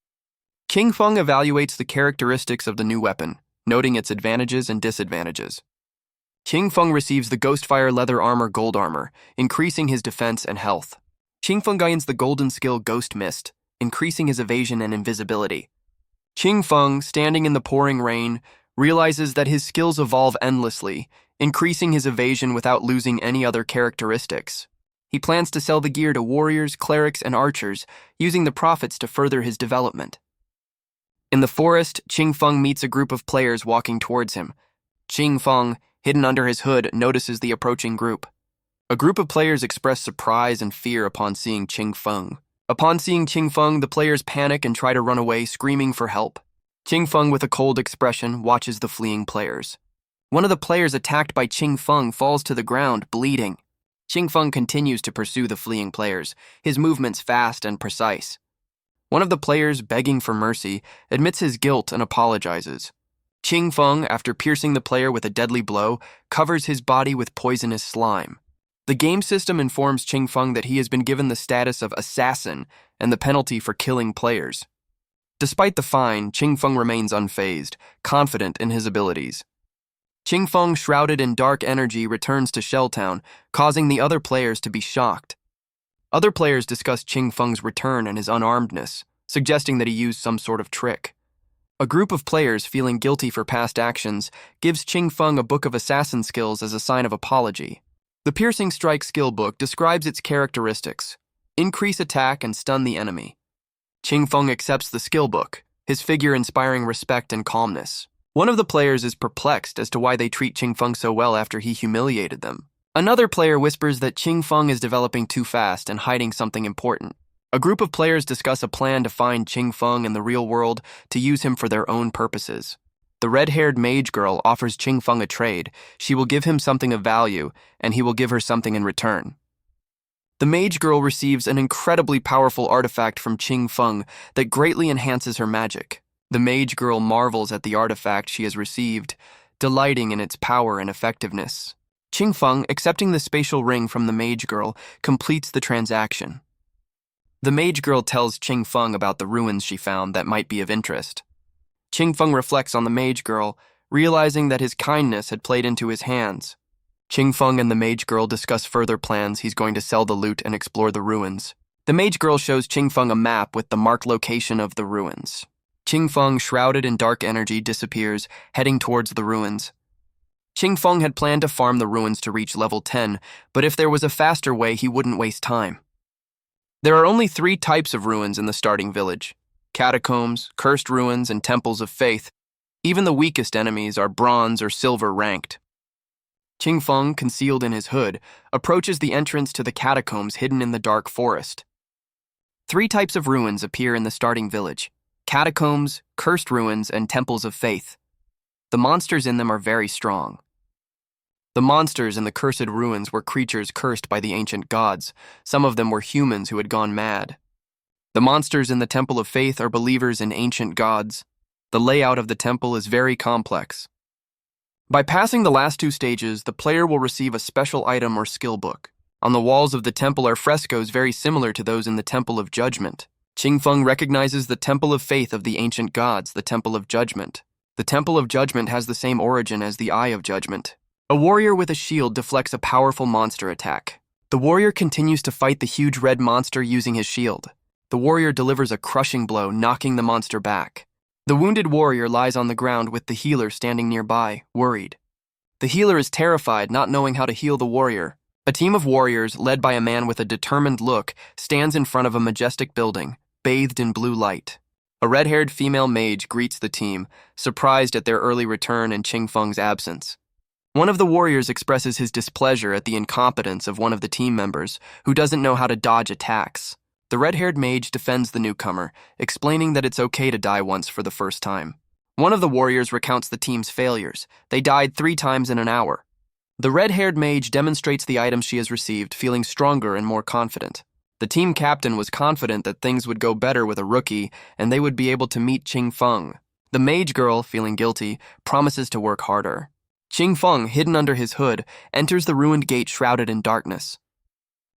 Qing Feng evaluates the characteristics of the new weapon, noting its advantages and disadvantages. Qing Feng receives the Ghostfire Leather Armor Gold Armor, increasing his defense and health. Qing Feng gains the golden skill Ghost Mist, increasing his evasion and invisibility. Qing Feng, standing in the pouring rain, realizes that his skills evolve endlessly, increasing his evasion without losing any other characteristics. He plans to sell the gear to warriors, clerics, and archers, using the profits to further his development. In the forest, Qing Feng meets a group of players walking towards him. Qing Feng, hidden under his hood, notices the approaching group. A group of players express surprise and fear upon seeing Qing Feng. Upon seeing Qing Feng, the players panic and try to run away, screaming for help. Qing Feng, with a cold expression, watches the fleeing players. One of the players attacked by Qing Feng falls to the ground, bleeding. Qing Feng continues to pursue the fleeing players, his movements fast and precise. One of the players, begging for mercy, admits his guilt and apologizes. Qing Feng, after piercing the player with a deadly blow, covers his body with poisonous slime. The game system informs Qing Feng that he has been given the status of assassin and the penalty for killing players. Despite the fine, Qing Feng remains unfazed, confident in his abilities. Qing Feng, shrouded in dark energy, returns to Shelltown, causing the other players to be shocked. Other players discuss Qing Feng's return and his unarmedness, suggesting that he used some sort of trick. A group of players, feeling guilty for past actions, gives Qing Feng a book of assassin skills as a sign of apology. The Piercing Strike skill book describes its characteristics: increase attack and stun the enemy. Qing Feng accepts the skill book, his figure inspiring respect and calmness. One of the players is perplexed as to why they treat Qingfeng so well after he humiliated them. Another player whispers that Qingfeng is developing too fast and hiding something important. A group of players discuss a plan to find Qingfeng in the real world to use him for their own purposes. The red-haired mage girl offers Qingfeng a trade. She will give him something of value, and he will give her something in return. The mage girl receives an incredibly powerful artifact from Qingfeng that greatly enhances her magic. The mage girl marvels at the artifact she has received, delighting in its power and effectiveness. Qingfeng, accepting the spatial ring from the mage girl, completes the transaction. The mage girl tells Qingfeng about the ruins she found that might be of interest. Qingfeng reflects on the mage girl, realizing that his kindness had played into his hands. Qingfeng and the mage girl discuss further plans. He's going to sell the loot and explore the ruins. The mage girl shows Qingfeng a map with the marked location of the ruins. Qingfeng, shrouded in dark energy, disappears, heading towards the ruins. Qingfeng had planned to farm the ruins to reach level 10, but if there was a faster way, he wouldn't waste time. There are only 3 types of ruins in the starting village: catacombs, cursed ruins, and temples of faith. Even the weakest enemies are bronze or silver ranked. Qingfeng, concealed in his hood, approaches the entrance to the catacombs hidden in the dark forest. 3 types of ruins appear in the starting village: catacombs, cursed ruins, and temples of faith. The monsters in them are very strong. The monsters in the cursed ruins were creatures cursed by the ancient gods. Some of them were humans who had gone mad. The monsters in the Temple of Faith are believers in ancient gods. The layout of the temple is very complex. By passing the last 2 stages, the player will receive a special item or skill book. On the walls of the temple are frescoes very similar to those in the Temple of Judgment. Qingfeng recognizes the Temple of Faith of the ancient gods, the Temple of Judgment. The Temple of Judgment has the same origin as the Eye of Judgment. A warrior with a shield deflects a powerful monster attack. The warrior continues to fight the huge red monster using his shield. The warrior delivers a crushing blow, knocking the monster back. The wounded warrior lies on the ground with the healer standing nearby, worried. The healer is terrified, not knowing how to heal the warrior. A team of warriors, led by a man with a determined look, stands in front of a majestic building, bathed in blue light. A red-haired female mage greets the team, surprised at their early return and Qingfeng's absence. One of the warriors expresses his displeasure at the incompetence of one of the team members, who doesn't know how to dodge attacks. The red-haired mage defends the newcomer, explaining that it's okay to die once for the first time. One of the warriors recounts the team's failures. They died 3 times in an hour. The red-haired mage demonstrates the items she has received, feeling stronger and more confident. The team captain was confident that things would go better with a rookie, and they would be able to meet Qingfeng. The mage girl, feeling guilty, promises to work harder. Qingfeng, hidden under his hood, enters the ruined gate shrouded in darkness.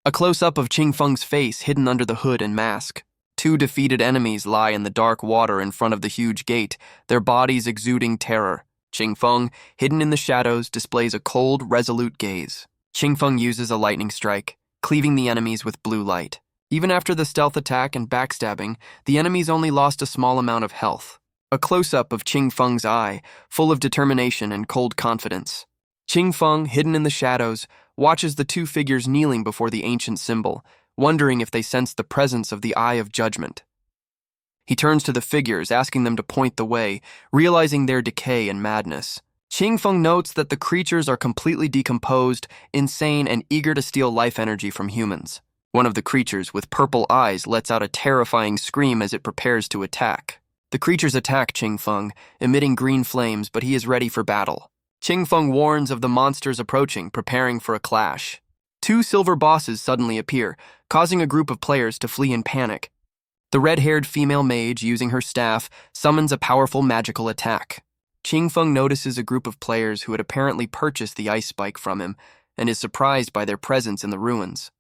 A close-up of Qingfeng's face hidden under the hood and mask. 2 defeated enemies lie in the dark water in front of the huge gate, their bodies exuding terror. Qingfeng, hidden in the shadows, displays a cold, resolute gaze. Qingfeng uses a lightning strike, cleaving the enemies with blue light. Even after the stealth attack and backstabbing, the enemies only lost a small amount of health. A close-up of Qingfeng's eye, full of determination and cold confidence. Qingfeng, hidden in the shadows, watches the 2 figures kneeling before the ancient symbol, wondering if they sense the presence of the Eye of Judgment. He turns to the figures, asking them to point the way, realizing their decay and madness. Qingfeng notes that the creatures are completely decomposed, insane, and eager to steal life energy from humans. One of the creatures, with purple eyes, lets out a terrifying scream as it prepares to attack. The creatures attack Qingfeng, emitting green flames, but he is ready for battle. Qingfeng warns of the monsters approaching, preparing for a clash. 2 silver bosses suddenly appear, causing a group of players to flee in panic. The red-haired female mage, using her staff, summons a powerful magical attack. Qingfeng notices a group of players who had apparently purchased the ice spike from him, and is surprised by their presence in the ruins.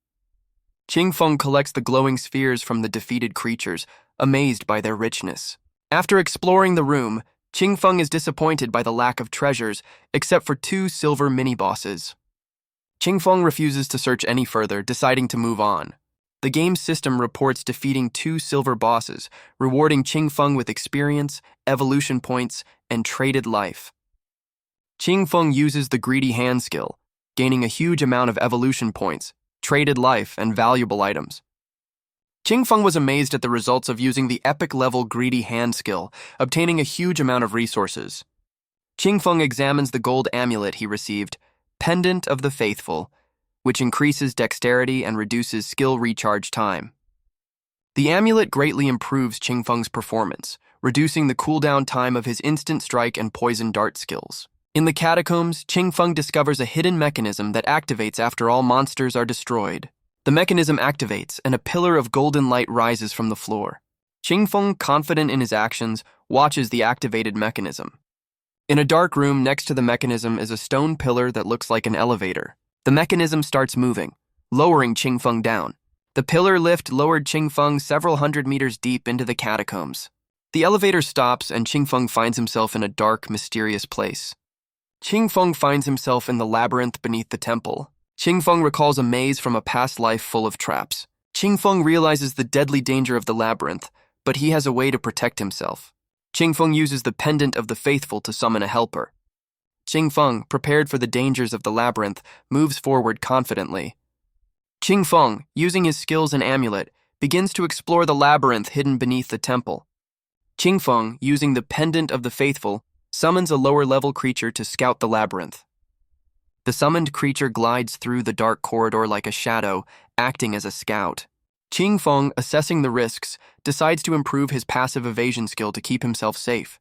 Qingfeng collects the glowing spheres from the defeated creatures, amazed by their richness. After exploring the room, Qingfeng is disappointed by the lack of treasures, except for 2 silver mini-bosses. Qingfeng refuses to search any further, deciding to move on. The game's system reports defeating 2 silver bosses, rewarding Qingfeng with experience, evolution points, and traded life. Qingfeng uses the greedy hand skill, gaining a huge amount of evolution points, traded life, and valuable items. Qingfeng was amazed at the results of using the epic-level greedy hand skill, obtaining a huge amount of resources. Qingfeng examines the gold amulet he received, Pendant of the Faithful, which increases dexterity and reduces skill recharge time. The amulet greatly improves Qingfeng's performance, reducing the cooldown time of his instant strike and poison dart skills. In the catacombs, Qingfeng discovers a hidden mechanism that activates after all monsters are destroyed. The mechanism activates, and a pillar of golden light rises from the floor. Qingfeng, confident in his actions, watches the activated mechanism. In a dark room next to the mechanism is a stone pillar that looks like an elevator. The mechanism starts moving, lowering Qingfeng down. The pillar lift lowered Qingfeng several hundred meters deep into the catacombs. The elevator stops and Qingfeng finds himself in a dark, mysterious place. Qingfeng finds himself in the labyrinth beneath the temple. Qingfeng recalls a maze from a past life full of traps. Qingfeng realizes the deadly danger of the labyrinth, but he has a way to protect himself. Qingfeng uses the Pendant of the Faithful to summon a helper. Qingfeng, prepared for the dangers of the labyrinth, moves forward confidently. Qingfeng, using his skills and amulet, begins to explore the labyrinth hidden beneath the temple. Qingfeng, using the Pendant of the Faithful, summons a lower-level creature to scout the labyrinth. The summoned creature glides through the dark corridor like a shadow, acting as a scout. Qingfeng, assessing the risks, decides to improve his passive evasion skill to keep himself safe.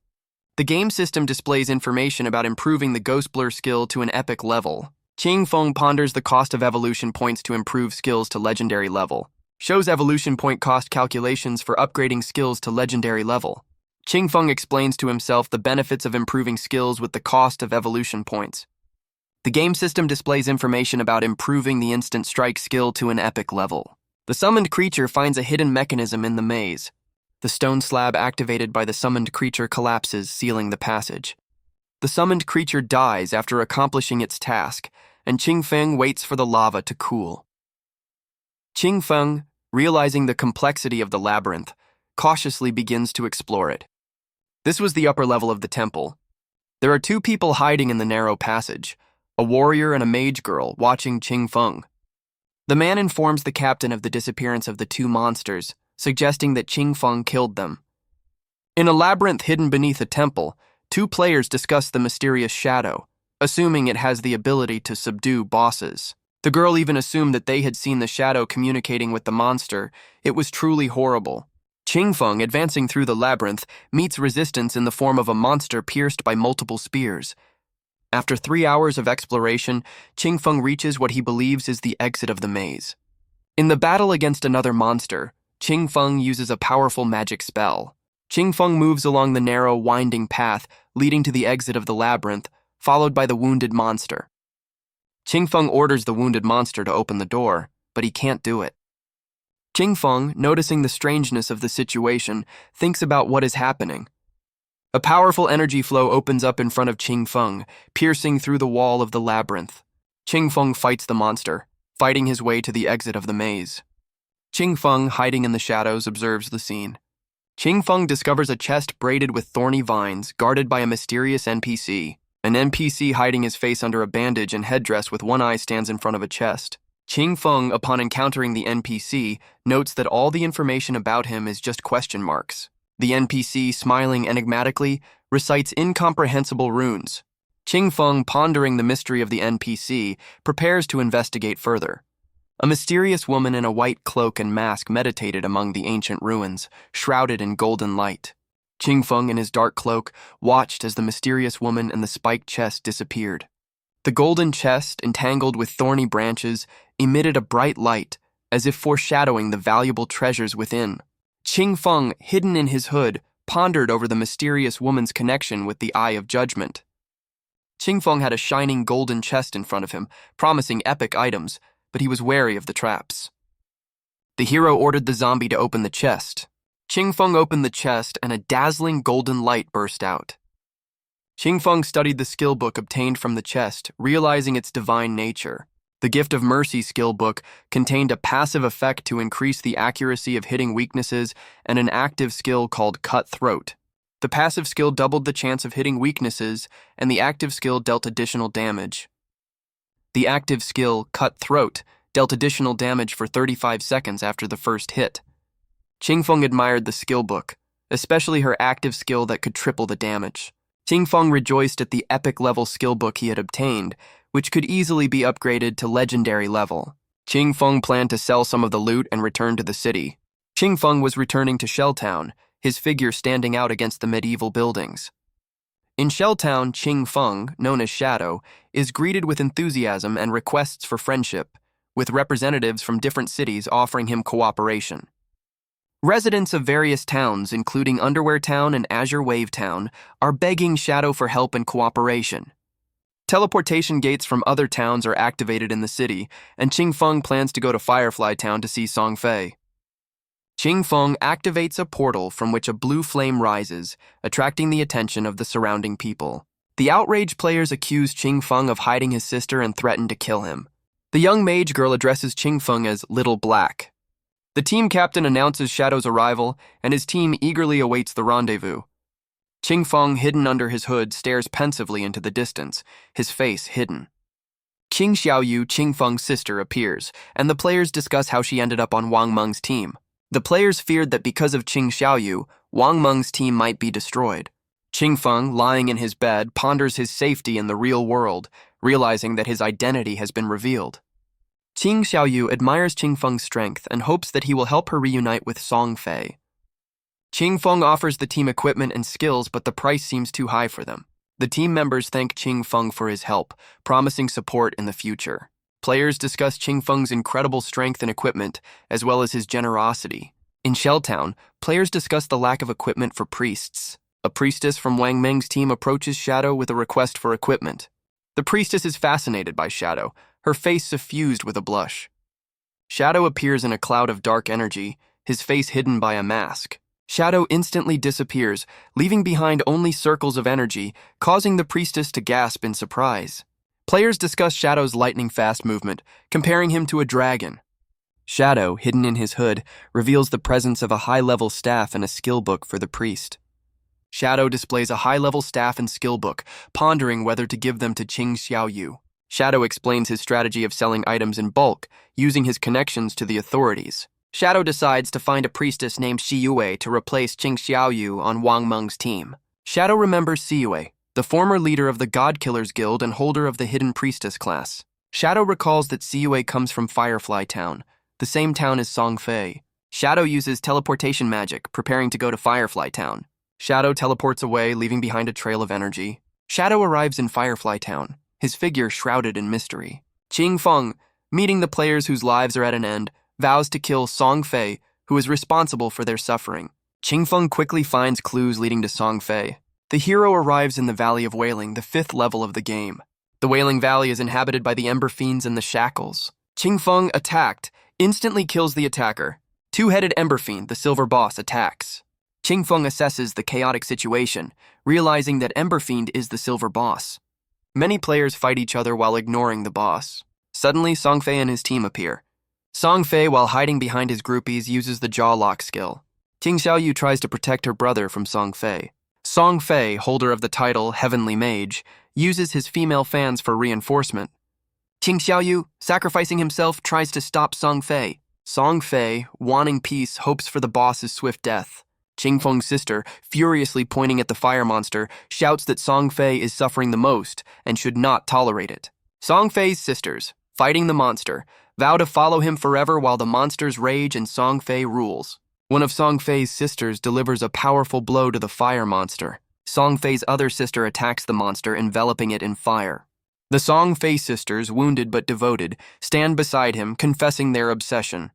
The game system displays information about improving the Ghost Blur skill to an epic level. Qingfeng ponders the cost of evolution points to improve skills to legendary level. Shows evolution point cost calculations for upgrading skills to legendary level. Qingfeng explains to himself the benefits of improving skills with the cost of evolution points. The game system displays information about improving the instant strike skill to an epic level. The summoned creature finds a hidden mechanism in the maze. The stone slab activated by the summoned creature collapses, sealing the passage. The summoned creature dies after accomplishing its task, and Qingfeng waits for the lava to cool. Qingfeng, realizing the complexity of the labyrinth, cautiously begins to explore it. This was the upper level of the temple. There are two people hiding in the narrow passage, a warrior and a mage girl watching Qingfeng. The man informs the captain of the disappearance of the two monsters, suggesting that Qingfeng killed them. In a labyrinth hidden beneath a temple, two players discuss the mysterious shadow, assuming it has the ability to subdue bosses. The girl even assumed that they had seen the shadow communicating with the monster. It was truly horrible. Qingfeng, advancing through the labyrinth, meets resistance in the form of a monster pierced by multiple spears. After 3 hours of exploration, Qingfeng reaches what he believes is the exit of the maze. In the battle against another monster, Qingfeng uses a powerful magic spell. Qingfeng moves along the narrow, winding path leading to the exit of the labyrinth, followed by the wounded monster. Qingfeng orders the wounded monster to open the door, but he can't do it. Qingfeng, noticing the strangeness of the situation, thinks about what is happening. A powerful energy flow opens up in front of Qingfeng, piercing through the wall of the labyrinth. Qingfeng fights the monster, fighting his way to the exit of the maze. Qingfeng, hiding in the shadows, observes the scene. Qingfeng discovers a chest braided with thorny vines, guarded by a mysterious NPC. An NPC hiding his face under a bandage and headdress with one eye stands in front of a chest. Qingfeng, upon encountering the NPC, notes that all the information about him is just question marks. The NPC, smiling enigmatically, recites incomprehensible runes. Qingfeng, pondering the mystery of the NPC, prepares to investigate further. A mysterious woman in a white cloak and mask meditated among the ancient ruins, shrouded in golden light. Qingfeng, in his dark cloak, watched as the mysterious woman and the spiked chest disappeared. The golden chest, entangled with thorny branches, emitted a bright light, as if foreshadowing the valuable treasures within. Qingfeng, hidden in his hood, pondered over the mysterious woman's connection with the Eye of Judgment. Qingfeng had a shining golden chest in front of him, promising epic items, but he was wary of the traps. The hero ordered the zombie to open the chest. Qingfeng opened the chest and a dazzling golden light burst out. Qingfeng studied the skill book obtained from the chest, realizing its divine nature. The Gift of Mercy skill book contained a passive effect to increase the accuracy of hitting weaknesses and an active skill called Cut Throat. The passive skill doubled the chance of hitting weaknesses, and the active skill dealt additional damage. The active skill, Cut Throat, dealt additional damage for 35 seconds after the first hit. Qingfeng admired the skill book, especially her active skill that could triple the damage. Qingfeng rejoiced at the epic-level skill book he had obtained, which could easily be upgraded to legendary level. Qingfeng planned to sell some of the loot and return to the city. Qingfeng was returning to Shelltown, his figure standing out against the medieval buildings. In Shelltown, Qingfeng, known as Shadow, is greeted with enthusiasm and requests for friendship, with representatives from different cities offering him cooperation. Residents of various towns, including Underwear Town and Azure Wave Town, are begging Shadow for help and cooperation. Teleportation gates from other towns are activated in the city, and Qingfeng plans to go to Firefly Town to see Song Fei. Qingfeng activates a portal from which a blue flame rises, attracting the attention of the surrounding people. The outraged players accuse Qingfeng of hiding his sister and threaten to kill him. The young mage girl addresses Qingfeng as Little Black. The team captain announces Shadow's arrival, and his team eagerly awaits the rendezvous. Qingfeng, hidden under his hood, stares pensively into the distance, his face hidden. Qing Xiaoyu, Qingfeng's sister, appears, and the players discuss how she ended up on Wang Meng's team. The players feared that because of Qing Xiaoyu, Wang Meng's team might be destroyed. Qingfeng, lying in his bed, ponders his safety in the real world, realizing that his identity has been revealed. Qing Xiaoyu admires Qingfeng's strength and hopes that he will help her reunite with Song Fei. Qingfeng offers the team equipment and skills, but the price seems too high for them. The team members thank Qingfeng for his help, promising support in the future. Players discuss Qingfeng's incredible strength and equipment, as well as his generosity. In Shelltown, players discuss the lack of equipment for priests. A priestess from Wang Meng's team approaches Shadow with a request for equipment. The priestess is fascinated by Shadow, her face suffused with a blush. Shadow appears in a cloud of dark energy, his face hidden by a mask. Shadow instantly disappears, leaving behind only circles of energy, causing the priestess to gasp in surprise. Players discuss Shadow's lightning-fast movement, comparing him to a dragon. Shadow, hidden in his hood, reveals the presence of a high-level staff and a skill book for the priest. Shadow displays a high-level staff and skill book, pondering whether to give them to Qing Xiaoyu. Shadow explains his strategy of selling items in bulk, using his connections to the authorities. Shadow decides to find a priestess named Xiyue to replace Qing Xiaoyu on Wang Meng's team. Shadow remembers Xiyue, the former leader of the God Killers Guild and holder of the Hidden Priestess class. Shadow recalls that Xiyue comes from Firefly Town, the same town as Song Fei. Shadow uses teleportation magic, preparing to go to Firefly Town. Shadow teleports away, leaving behind a trail of energy. Shadow arrives in Firefly Town, his figure shrouded in mystery. Qingfeng, meeting the players whose lives are at an end, vows to kill Song Fei, who is responsible for their suffering. Qingfeng quickly finds clues leading to Song Fei. The hero arrives in the Valley of Wailing, the 5th level of the game. The Wailing Valley is inhabited by the Ember Fiends and the Shackles. Qingfeng, attacked, instantly kills the attacker. Two-headed Ember Fiend, the Silver Boss, attacks. Qingfeng assesses the chaotic situation, realizing that Ember Fiend is the Silver Boss. Many players fight each other while ignoring the boss. Suddenly, Song Fei and his team appear. Song Fei, while hiding behind his groupies, uses the jaw lock skill. Qing Xiaoyu tries to protect her brother from Song Fei. Song Fei, holder of the title Heavenly Mage, uses his female fans for reinforcement. Qing Xiaoyu, sacrificing himself, tries to stop Song Fei. Song Fei, wanting peace, hopes for the boss's swift death. Qingfeng's sister, furiously pointing at the fire monster, shouts that Song Fei is suffering the most and should not tolerate it. Song Fei's sisters, fighting the monster, vow to follow him forever while the monsters rage and Song Fei rules. One of Song Fei's sisters delivers a powerful blow to the fire monster. Song Fei's other sister attacks the monster, enveloping it in fire. The Song Fei sisters, wounded but devoted, stand beside him, confessing their obsession.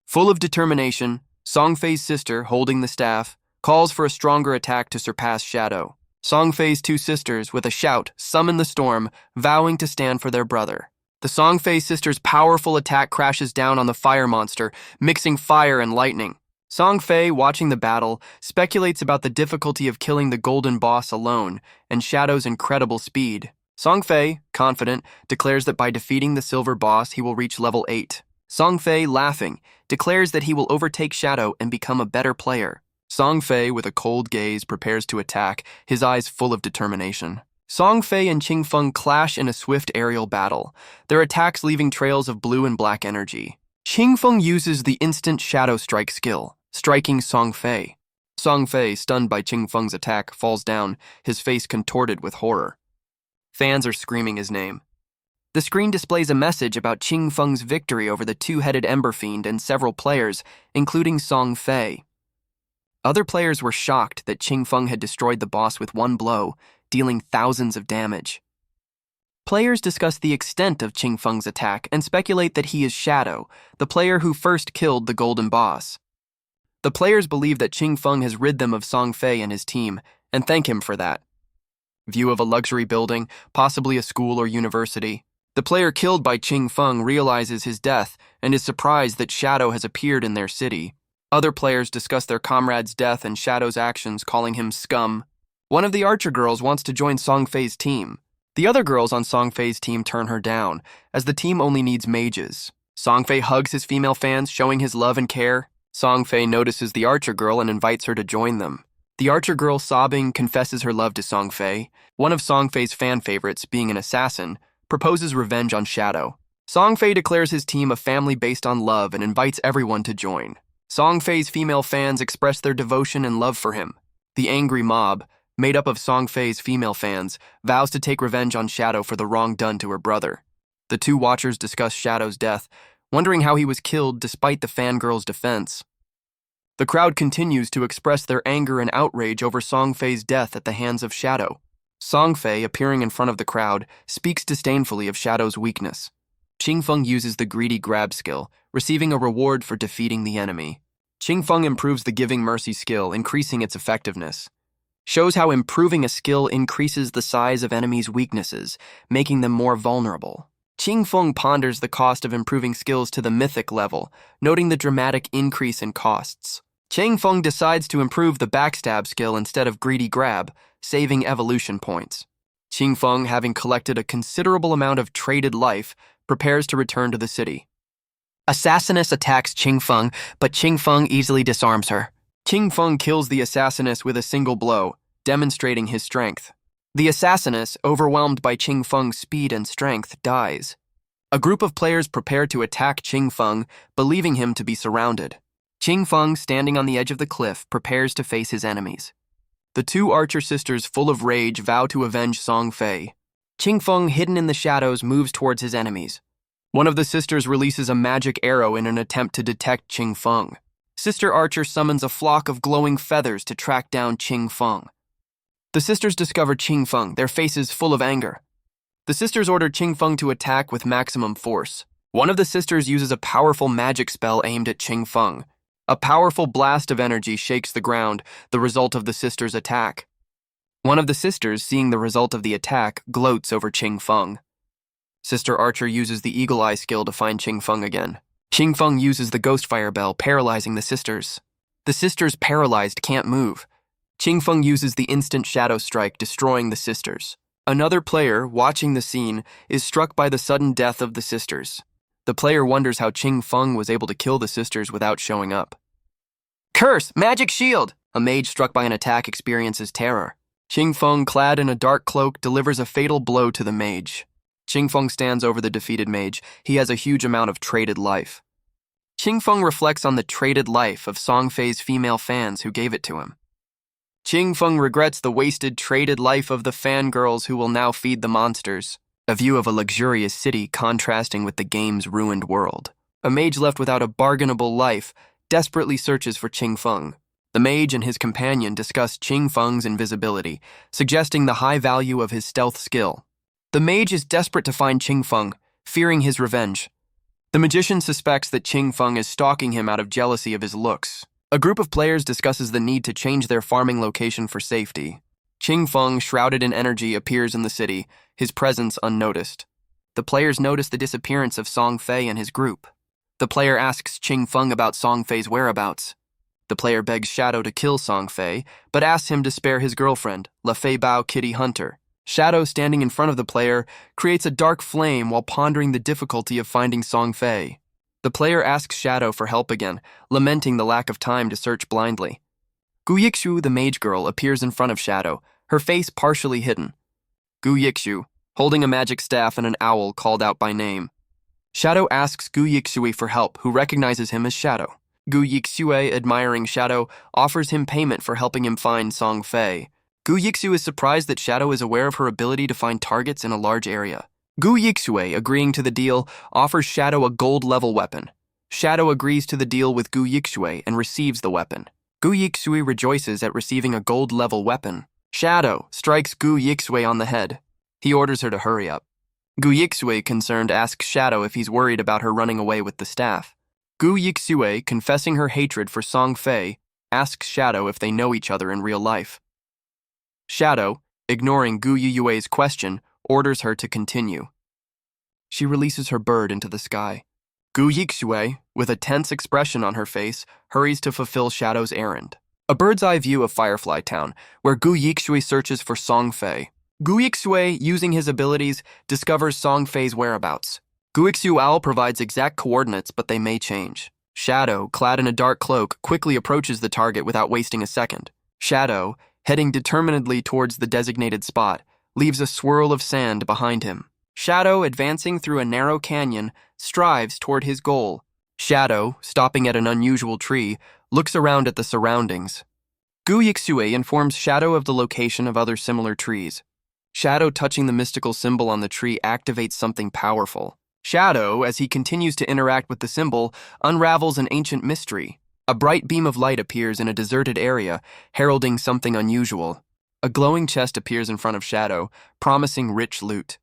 Full of determination, Song Fei's sister, holding the staff, calls for a stronger attack to surpass Shadow. Song Fei's two sisters, with a shout, summon the storm, vowing to stand for their brother. The Song Fei sisters' powerful attack crashes down on the fire monster, mixing fire and lightning. Song Fei, watching the battle, speculates about the difficulty of killing the golden boss alone and Shadow's incredible speed. Song Fei, confident, declares that by defeating the silver boss, he will reach level 8. Song Fei, laughing, declares that he will overtake Shadow and become a better player. Song Fei, with a cold gaze, prepares to attack, his eyes full of determination. Song Fei and Qingfeng clash in a swift aerial battle, their attacks leaving trails of blue and black energy. Qingfeng uses the instant Shadow Strike skill, striking Song Fei. Song Fei, stunned by Qing Feng's attack, falls down, his face contorted with horror. Fans are screaming his name. The screen displays a message about Qing Feng's victory over the two-headed Ember Fiend and several players, including Song Fei. Other players were shocked that Qing Feng had destroyed the boss with one blow, dealing thousands of damage. Players discuss the extent of Qing Feng's attack and speculate that he is Shadow, the player who first killed the Golden Boss. The players believe that Qing Feng has rid them of Song Fei and his team, and thank him for that. View of a luxury building, possibly a school or university. The player killed by Qing Feng realizes his death and is surprised that Shadow has appeared in their city. Other players discuss their comrade's death and Shadow's actions, calling him scum. One of the archer girls wants to join Song Fei's team. The other girls on Song Fei's team turn her down, as the team only needs mages. Song Fei hugs his female fans, showing his love and care. Song Fei notices the archer girl and invites her to join them. The archer girl, sobbing, confesses her love to Song Fei. One of Song Fei's fan favorites, being an assassin, proposes revenge on Shadow. Song Fei declares his team a family based on love and invites everyone to join. Song Fei's female fans express their devotion and love for him. The angry mob, made up of Song Fei's female fans, vows to take revenge on Shadow for the wrong done to her brother. The two watchers discuss Shadow's death, wondering how he was killed despite the fangirl's defense. The crowd continues to express their anger and outrage over Song Fei's death at the hands of Shadow. Song Fei, appearing in front of the crowd, speaks disdainfully of Shadow's weakness. Qing Feng uses the greedy grab skill, receiving a reward for defeating the enemy. Qing Feng improves the giving mercy skill, increasing its effectiveness. Shows how improving a skill increases the size of enemies' weaknesses, making them more vulnerable. Qing Feng ponders the cost of improving skills to the mythic level, noting the dramatic increase in costs. Qing Feng decides to improve the backstab skill instead of greedy grab, saving evolution points. Qing Feng, having collected a considerable amount of traded life, prepares to return to the city. Assassiness attacks Qing Feng, but Qing Feng easily disarms her. Qing Feng kills the assassiness with a single blow, demonstrating his strength. The assassiness, overwhelmed by Qing Feng's speed and strength, dies. A group of players prepare to attack Qing Feng, believing him to be surrounded. Qing Feng, standing on the edge of the cliff, prepares to face his enemies. The two archer sisters, full of rage, vow to avenge Song Fei. Qing Feng, hidden in the shadows, moves towards his enemies. One of the sisters releases a magic arrow in an attempt to detect Qing Feng. Sister Archer summons a flock of glowing feathers to track down Qing Feng. The sisters discover Qing Feng, their faces full of anger. The sisters order Qing Feng to attack with maximum force. One of the sisters uses a powerful magic spell aimed at Qing Feng. A powerful blast of energy shakes the ground, the result of the sisters' attack. One of the sisters, seeing the result of the attack, gloats over Qing Feng. Sister Archer uses the Eagle Eye skill to find Qing Feng again. Qing Feng uses the Ghost Fire Bell, paralyzing the sisters. The sisters, paralyzed, can't move. Qing Feng uses the Instant Shadow Strike, destroying the sisters. Another player, watching the scene, is struck by the sudden death of the sisters. The player wonders how Qing Feng was able to kill the sisters without showing up. Curse! Magic Shield! A mage struck by an attack experiences terror. Qing Feng, clad in a dark cloak, delivers a fatal blow to the mage. Qing Feng stands over the defeated mage. He has a huge amount of traded life. Qing Feng reflects on the traded life of Song Fei's female fans who gave it to him. Qing Feng regrets the wasted traded life of the fangirls who will now feed the monsters. A view of a luxurious city contrasting with the game's ruined world. A mage left without a bargainable life desperately searches for Qing Feng. The mage and his companion discuss Qing Feng's invisibility, suggesting the high value of his stealth skill. The mage is desperate to find Qing Feng, fearing his revenge. The magician suspects that Qing Feng is stalking him out of jealousy of his looks. A group of players discusses the need to change their farming location for safety. Qing Feng, shrouded in energy, appears in the city, his presence unnoticed. The players notice the disappearance of Song Fei and his group. The player asks Qing Feng about Song Fei's whereabouts. The player begs Shadow to kill Song Fei, but asks him to spare his girlfriend, La Fei Bao Kitty Hunter. Shadow, standing in front of the player, creates a dark flame while pondering the difficulty of finding Song Fei. The player asks Shadow for help again, lamenting the lack of time to search blindly. Gu Yixu, the mage girl, appears in front of Shadow, her face partially hidden. Gu Yixu, holding a magic staff and an owl, called out by name. Shadow asks Gu Yixui for help, who recognizes him as Shadow. Gu Yixue, admiring Shadow, offers him payment for helping him find Song Fei. Gu Yixue is surprised that Shadow is aware of her ability to find targets in a large area. Gu Yixue, agreeing to the deal, offers Shadow a gold-level weapon. Shadow agrees to the deal with Gu Yixue and receives the weapon. Gu Yixue rejoices at receiving a gold-level weapon. Shadow strikes Gu Yixue on the head. He orders her to hurry up. Gu Yixue, concerned, asks Shadow if he's worried about her running away with the staff. Gu Yixue, confessing her hatred for Song Fei, asks Shadow if they know each other in real life. Shadow, ignoring Gu Yixue's question, orders her to continue. She releases her bird into the sky. Gu Yixue, with a tense expression on her face, hurries to fulfill Shadow's errand. A bird's-eye view of Firefly Town, where Gu Yixue searches for Song Fei. Gu Yixue, using his abilities, discovers Song Fei's whereabouts. Gu Yixue provides exact coordinates, but they may change. Shadow, clad in a dark cloak, quickly approaches the target without wasting a second. Shadow, heading determinedly towards the designated spot, leaves a swirl of sand behind him. Shadow, advancing through a narrow canyon, strives toward his goal. Shadow, stopping at an unusual tree, looks around at the surroundings. Gu Yixue informs Shadow of the location of other similar trees. Shadow, touching the mystical symbol on the tree, activates something powerful. Shadow, as he continues to interact with the symbol, unravels an ancient mystery. A bright beam of light appears in a deserted area, heralding something unusual. A glowing chest appears in front of Shadow, promising rich loot.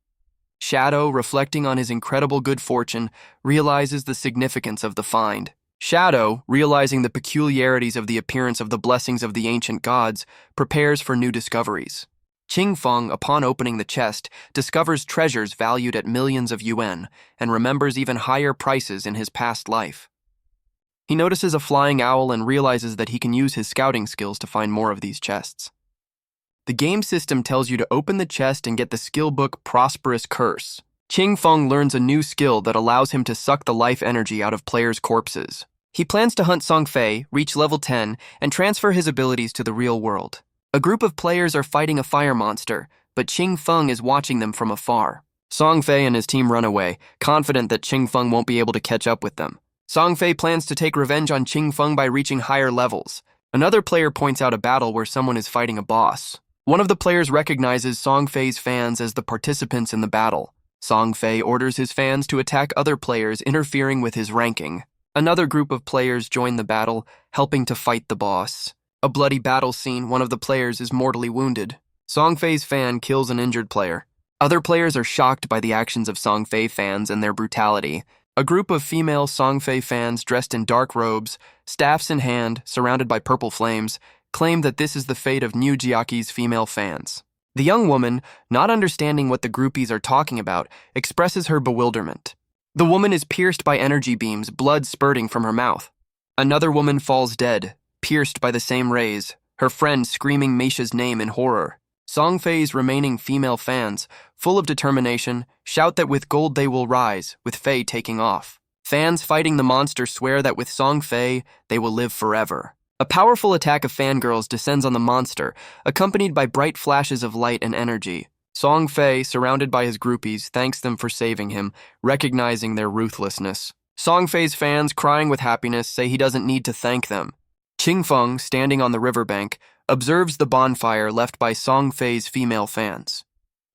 Shadow, reflecting on his incredible good fortune, realizes the significance of the find. Shadow, realizing the peculiarities of the appearance of the blessings of the ancient gods, prepares for new discoveries. Qingfeng, upon opening the chest, discovers treasures valued at millions of yuan and remembers even higher prices in his past life. He notices a flying owl and realizes that he can use his scouting skills to find more of these chests. The game system tells you to open the chest and get the skill book Prosperous Curse. Qingfeng learns a new skill that allows him to suck the life energy out of players' corpses. He plans to hunt Song Fei, reach level 10, and transfer his abilities to the real world. A group of players are fighting a fire monster, but Qingfeng is watching them from afar. Song Fei and his team run away, confident that Qingfeng won't be able to catch up with them. Song Fei plans to take revenge on Qingfeng by reaching higher levels. Another player points out a battle where someone is fighting a boss. One of the players recognizes Song Fei's fans as the participants in the battle. Song Fei orders his fans to attack other players, interfering with his ranking. Another group of players join the battle, helping to fight the boss. A bloody battle scene, one of the players is mortally wounded. Song Fei's fan kills an injured player. Other players are shocked by the actions of Song Fei fans and their brutality. A group of female Song Fei fans dressed in dark robes, staffs in hand, surrounded by purple flames, claim that this is the fate of New Jiaki's female fans. The young woman, not understanding what the groupies are talking about, expresses her bewilderment. The woman is pierced by energy beams, blood spurting from her mouth. Another woman falls dead, pierced by the same rays, her friend screaming Meisha's name in horror. Song Fei's remaining female fans, full of determination, shout that with gold they will rise, with Fei taking off. Fans fighting the monster swear that with Song Fei, they will live forever. A powerful attack of fangirls descends on the monster, accompanied by bright flashes of light and energy. Song Fei, surrounded by his groupies, thanks them for saving him, recognizing their ruthlessness. Song Fei's fans, crying with happiness, say he doesn't need to thank them. Qingfeng, standing on the riverbank, observes the bonfire left by Song Fei's female fans.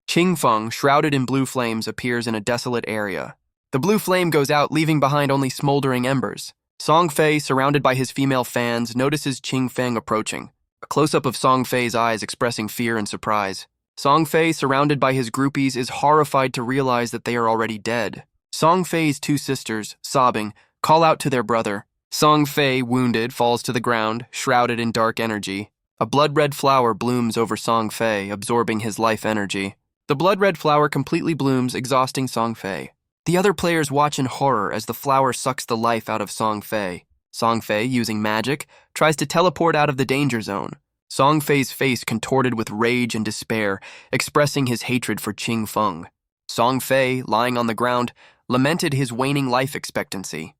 Qingfeng, shrouded in blue flames, appears in a desolate area. The blue flame goes out, leaving behind only smoldering embers. Song Fei, surrounded by his female fans, notices Qingfeng approaching. A close-up of Song Fei's eyes expressing fear and surprise. Song Fei, surrounded by his groupies, is horrified to realize that they are already dead. Song Fei's two sisters, sobbing, call out to their brother. Song Fei, wounded, falls to the ground, shrouded in dark energy. A blood-red flower blooms over Song Fei, absorbing his life energy. The blood-red flower completely blooms, exhausting Song Fei. The other players watch in horror as the flower sucks the life out of Song Fei. Song Fei, using magic, tries to teleport out of the danger zone. Song Fei's face contorted with rage and despair, expressing his hatred for Qingfeng. Song Fei, lying on the ground, lamented his waning life expectancy.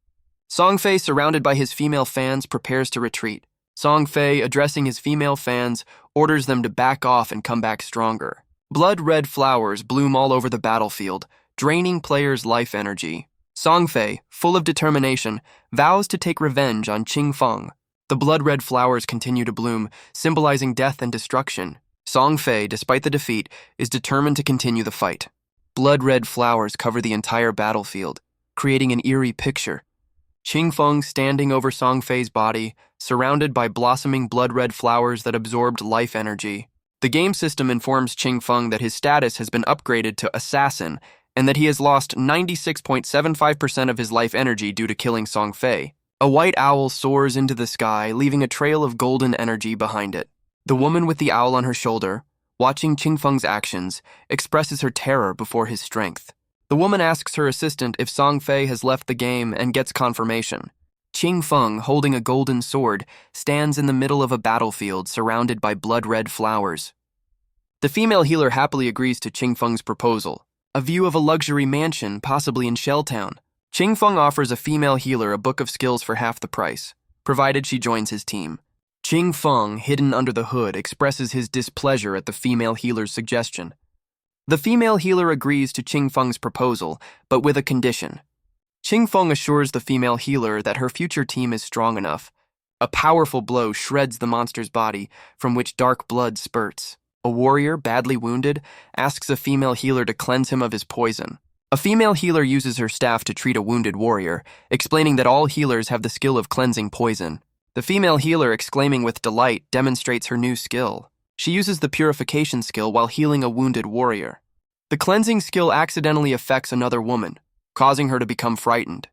Song Fei, surrounded by his female fans, prepares to retreat. Song Fei, addressing his female fans, orders them to back off and come back stronger. Blood-red flowers bloom all over the battlefield, draining players' life energy. Song Fei, full of determination, vows to take revenge on Qing Feng. The blood-red flowers continue to bloom, symbolizing death and destruction. Song Fei, despite the defeat, is determined to continue the fight. Blood-red flowers cover the entire battlefield, creating an eerie picture. Qing Feng standing over Song Fei's body, surrounded by blossoming blood-red flowers that absorbed life energy. The game system informs Qing Feng that his status has been upgraded to Assassin, and that he has lost 96.75% of his life energy due to killing Song Fei. A white owl soars into the sky, leaving a trail of golden energy behind it. The woman with the owl on her shoulder, watching Qing Feng's actions, expresses her terror before his strength. The woman asks her assistant if Song Fei has left the game and gets confirmation. Qing Feng, holding a golden sword, stands in the middle of a battlefield surrounded by blood-red flowers. The female healer happily agrees to Qing Feng's proposal, a view of a luxury mansion, possibly in Shelltown. Qing Feng offers a female healer a book of skills for half the price, provided she joins his team. Qing Feng, hidden under the hood, expresses his displeasure at the female healer's suggestion. The female healer agrees to Qing Feng's proposal, but with a condition. Qing Feng assures the female healer that her future team is strong enough. A powerful blow shreds the monster's body, from which dark blood spurts. A warrior, badly wounded, asks a female healer to cleanse him of his poison. A female healer uses her staff to treat a wounded warrior, explaining that all healers have the skill of cleansing poison. The female healer, exclaiming with delight, demonstrates her new skill. She uses the purification skill while healing a wounded warrior. The cleansing skill accidentally affects another woman, causing her to become frightened.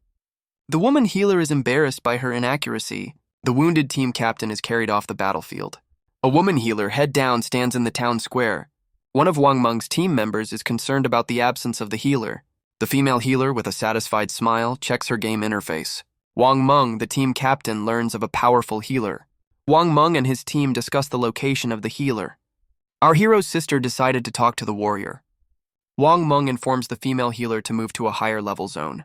The woman healer is embarrassed by her inaccuracy. The wounded team captain is carried off the battlefield. A woman healer, head down, stands in the town square. One of Wang Meng's team members is concerned about the absence of the healer. The female healer, with a satisfied smile, checks her game interface. Wang Meng, the team captain, learns of a powerful healer. Wang Meng and his team discuss the location of the healer. Our hero's sister decided to talk to the warrior. Wang Meng informs the female healer to move to a higher level zone.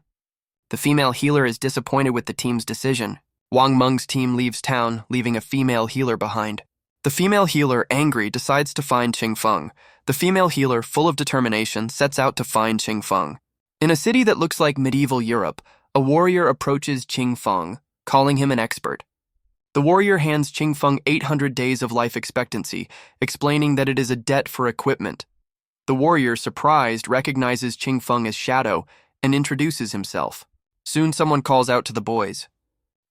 The female healer is disappointed with the team's decision. Wang Meng's team leaves town, leaving a female healer behind. The female healer, angry, decides to find Qing Feng. The female healer, full of determination, sets out to find Qing Feng. In a city that looks like medieval Europe, a warrior approaches Qing Feng, calling him an expert. The warrior hands Qing Feng 800 days of life expectancy, explaining that it is a debt for equipment. The warrior, surprised, recognizes Qing Feng as Shadow and introduces himself. Soon someone calls out to the boys,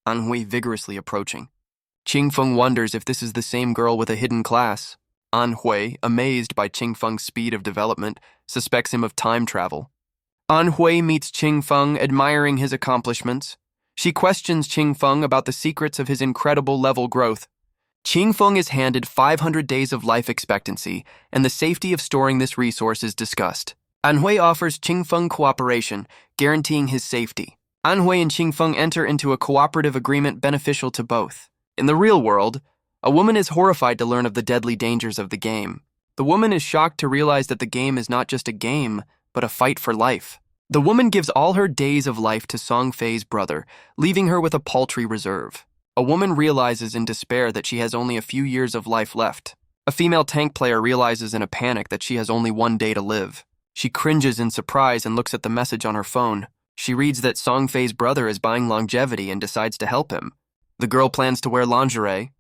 Anhui vigorously approaching. Qing Feng wonders if this is the same girl with a hidden class. Anhui, amazed by Qing Feng's speed of development, suspects him of time travel. Anhui meets Qing Feng, admiring his accomplishments. She questions Qing Feng about the secrets of his incredible level growth. Qing Feng is handed 500 days of life expectancy, and the safety of storing this resource is discussed. Anhui offers Qing Feng cooperation, guaranteeing his safety. Anhui and Qing Feng enter into a cooperative agreement beneficial to both. In the real world, a woman is horrified to learn of the deadly dangers of the game. The woman is shocked to realize that the game is not just a game, but a fight for life. The woman gives all her days of life to Song Fei's brother, leaving her with a paltry reserve. A woman realizes in despair that she has only a few years of life left. A female tank player realizes in a panic that she has only one day to live. She cringes in surprise and looks at the message on her phone. She reads that Song Fei's brother is buying longevity and decides to help him. The girl plans to wear lingerie.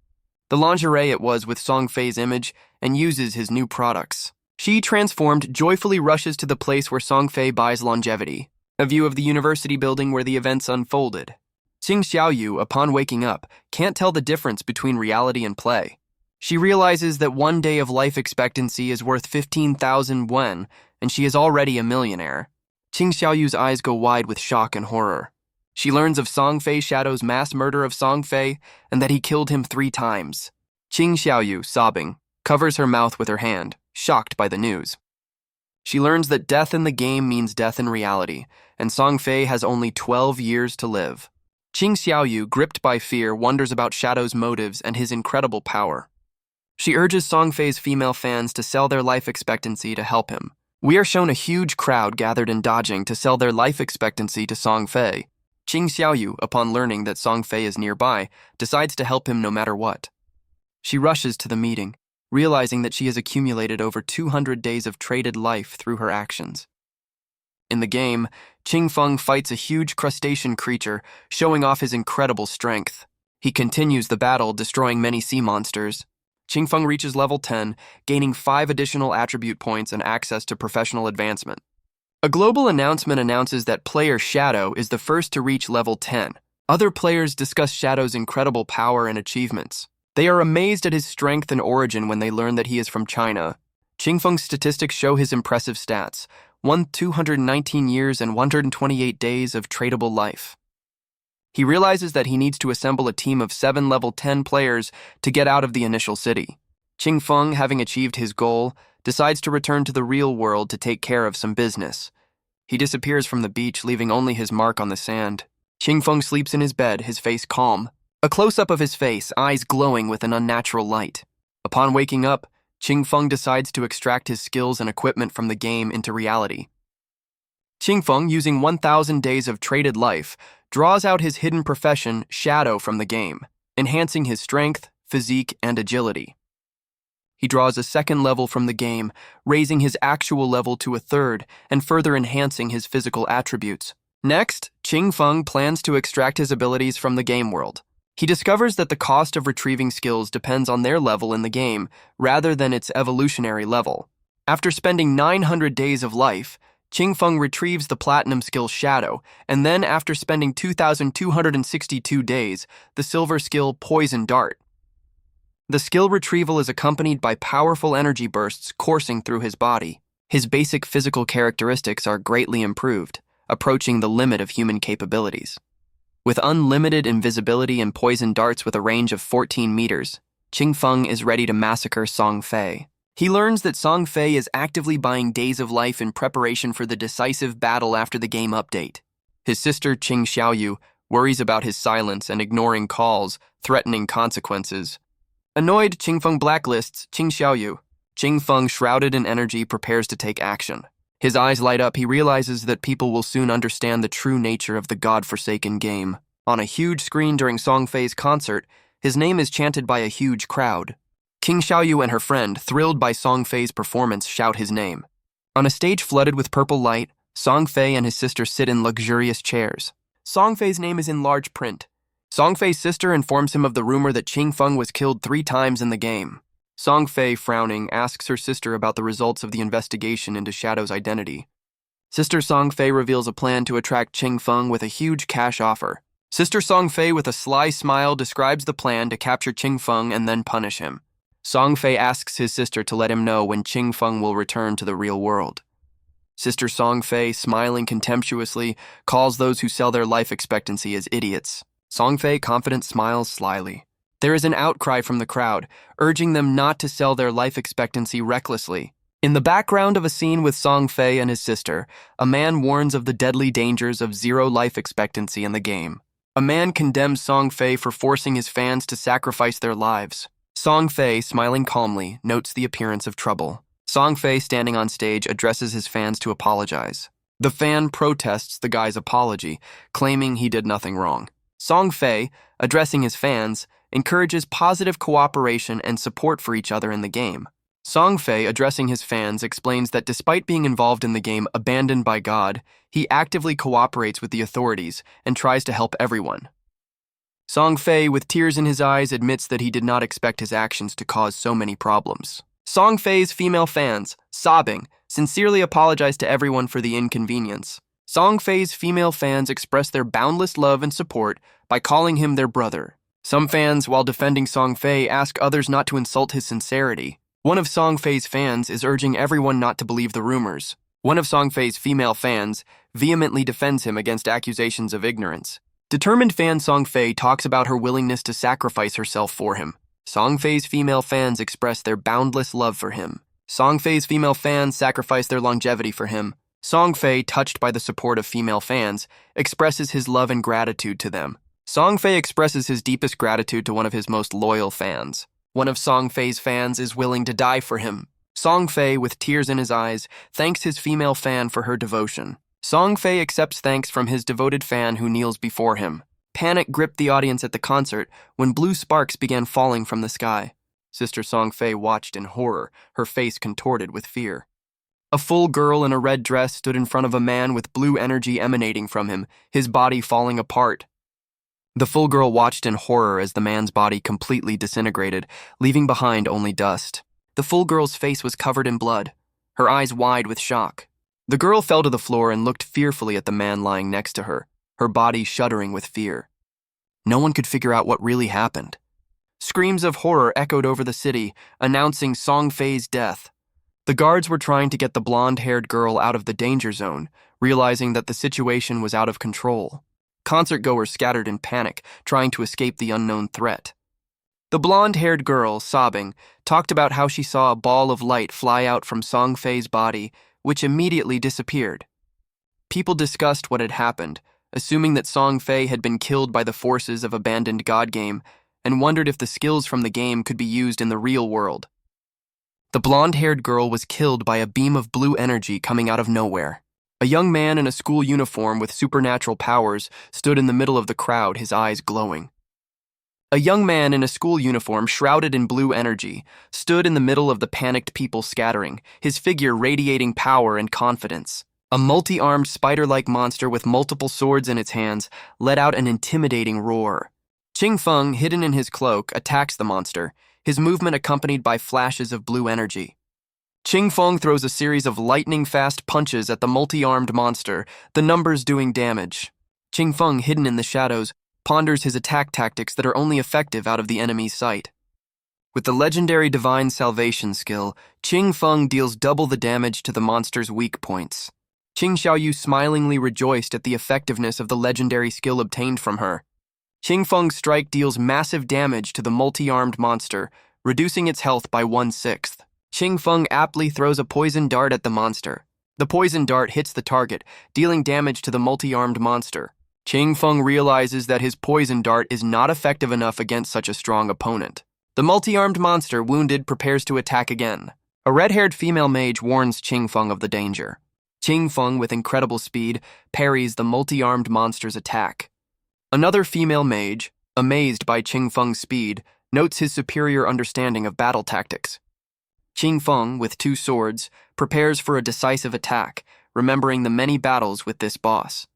The lingerie it was with Song Fei's image and uses his new products. She, transformed, joyfully rushes to the place where Song Fei buys longevity, a view of the university building where the events unfolded. Qing Xiaoyu, upon waking up, can't tell the difference between reality and play. She realizes that one day of life expectancy is worth 15,000 yuan, and she is already a millionaire. Qing Xiaoyu's eyes go wide with shock and horror. She learns of Song Fei Shadow's mass murder of Song Fei and that he killed him 3 times. Qing Xiaoyu, sobbing, covers her mouth with her hand, shocked by the news. She learns that death in the game means death in reality, and Song Fei has only 12 years to live. Qing Xiaoyu, gripped by fear, wonders about Shadow's motives and his incredible power. She urges Song Fei's female fans to sell their life expectancy to help him. We are shown a huge crowd gathered in Dajing to sell their life expectancy to Song Fei. Qing Xiaoyu, upon learning that Song Fei is nearby, decides to help him no matter what. She rushes to the meeting, realizing that she has accumulated over 200 days of traded life through her actions. In the game, Qingfeng fights a huge crustacean creature, showing off his incredible strength. He continues the battle, destroying many sea monsters. Qingfeng reaches level 10, gaining 5 additional attribute points and access to professional advancement. A global announcement announces that player Shadow is the first to reach level 10. Other players discuss Shadow's incredible power and achievements. They are amazed at his strength and origin when they learn that he is from China. Qingfeng's statistics show his impressive stats: 219 years and 128 days of tradable life. He realizes that he needs to assemble a team of 7 level 10 players to get out of the initial city. Qingfeng, having achieved his goal, decides to return to the real world to take care of some business. He disappears from the beach, leaving only his mark on the sand. Qingfeng sleeps in his bed, his face calm. A close-up of his face, eyes glowing with an unnatural light. Upon waking up, Qingfeng decides to extract his skills and equipment from the game into reality. Qingfeng, using 1,000 days of traded life, draws out his hidden profession, Shadow, from the game, enhancing his strength, physique, and agility. He draws a second level from the game, raising his actual level to a third and further enhancing his physical attributes. Next, Qingfeng plans to extract his abilities from the game world. He discovers that the cost of retrieving skills depends on their level in the game, rather than its evolutionary level. After spending 900 days of life, Qingfeng retrieves the platinum skill Shadow, and then after spending 2,262 days, the silver skill Poison Dart. The skill retrieval is accompanied by powerful energy bursts coursing through his body. His basic physical characteristics are greatly improved, approaching the limit of human capabilities. With unlimited invisibility and poison darts with a range of 14 meters, Qingfeng is ready to massacre Song Fei. He learns that Song Fei is actively buying days of life in preparation for the decisive battle after the game update. His sister Qing Xiaoyu worries about his silence and ignoring calls, threatening consequences. Annoyed, Qingfeng blacklists Qing Xiaoyu. Qingfeng, shrouded in energy, prepares to take action. His eyes light up. He realizes that people will soon understand the true nature of the god-forsaken game. On a huge screen during Song Fei's concert, his name is chanted by a huge crowd. Qing Xiaoyu and her friend, thrilled by Song Fei's performance, shout his name. On a stage flooded with purple light, Song Fei and his sister sit in luxurious chairs. Song Fei's name is in large print. Song Fei's sister informs him of the rumor that Qingfeng was killed 3 times in the game. Song Fei, frowning, asks her sister about the results of the investigation into Shadow's identity. Sister Song Fei reveals a plan to attract Qingfeng with a huge cash offer. Sister Song Fei, with a sly smile, describes the plan to capture Qingfeng and then punish him. Song Fei asks his sister to let him know when Qingfeng will return to the real world. Sister Song Fei, smiling contemptuously, calls those who sell their life expectancy as idiots. Song Fei, confident, smiles slyly. There is an outcry from the crowd, urging them not to sell their life expectancy recklessly. In the background of a scene with Song Fei and his sister, a man warns of the deadly dangers of zero life expectancy in the game. A man condemns Song Fei for forcing his fans to sacrifice their lives. Song Fei, smiling calmly, notes the appearance of trouble. Song Fei, standing on stage, addresses his fans to apologize. The fan protests the guy's apology, claiming he did nothing wrong. Song Fei, addressing his fans, encourages positive cooperation and support for each other in the game. Song Fei, addressing his fans, explains that despite being involved in the game abandoned by God, he actively cooperates with the authorities and tries to help everyone. Song Fei, with tears in his eyes, admits that he did not expect his actions to cause so many problems. Song Fei's female fans, sobbing, sincerely apologize to everyone for the inconvenience. Song Fei's female fans express their boundless love and support by calling him their brother. Some fans, while defending Song Fei, ask others not to insult his sincerity. One of Song Fei's fans is urging everyone not to believe the rumors. One of Song Fei's female fans vehemently defends him against accusations of ignorance. Determined fan Song Fei talks about her willingness to sacrifice herself for him. Song Fei's female fans express their boundless love for him. Song Fei's female fans sacrifice their longevity for him. Song Fei, touched by the support of female fans, expresses his love and gratitude to them. Song Fei expresses his deepest gratitude to one of his most loyal fans. One of Song Fei's fans is willing to die for him. Song Fei, with tears in his eyes, thanks his female fan for her devotion. Song Fei accepts thanks from his devoted fan who kneels before him. Panic gripped the audience at the concert when blue sparks began falling from the sky. Sister Song Fei watched in horror, her face contorted with fear. A full girl in a red dress stood in front of a man with blue energy emanating from him, his body falling apart. The full girl watched in horror as the man's body completely disintegrated, leaving behind only dust. The full girl's face was covered in blood, her eyes wide with shock. The girl fell to the floor and looked fearfully at the man lying next to her, her body shuddering with fear. No one could figure out what really happened. Screams of horror echoed over the city, announcing Song Fei's death. The guards were trying to get the blonde-haired girl out of the danger zone, realizing that the situation was out of control. Concert-goers scattered in panic, trying to escape the unknown threat. The blonde-haired girl, sobbing, talked about how she saw a ball of light fly out from Song Fei's body, which immediately disappeared. People discussed what had happened, assuming that Song Fei had been killed by the forces of abandoned God game, and wondered if the skills from the game could be used in the real world. The blonde-haired girl was killed by a beam of blue energy coming out of nowhere. A young man in a school uniform with supernatural powers stood in the middle of the crowd, his eyes glowing. A young man in a school uniform shrouded in blue energy stood in the middle of the panicked people scattering, his figure radiating power and confidence. A multi-armed spider-like monster with multiple swords in its hands let out an intimidating roar. Qing Feng, hidden in his cloak, attacks the monster, his movement accompanied by flashes of blue energy. Qing Feng throws a series of lightning-fast punches at the multi-armed monster, the numbers doing damage. Qing Feng, hidden in the shadows, ponders his attack tactics that are only effective out of the enemy's sight. With the legendary Divine Salvation skill, Qing Feng deals double the damage to the monster's weak points. Qing Xiaoyu smilingly rejoiced at the effectiveness of the legendary skill obtained from her. Qing Feng's strike deals massive damage to the multi-armed monster, reducing its health by 1/6. Qing Feng aptly throws a poison dart at the monster. The poison dart hits the target, dealing damage to the multi-armed monster. Qing Feng realizes that his poison dart is not effective enough against such a strong opponent. The multi-armed monster, wounded, prepares to attack again. A red-haired female mage warns Qing Feng of the danger. Qing Feng, with incredible speed, parries the multi-armed monster's attack. Another female mage, amazed by Qing Feng's speed, notes his superior understanding of battle tactics. Qing Feng, with 2 swords, prepares for a decisive attack, remembering the many battles with this boss.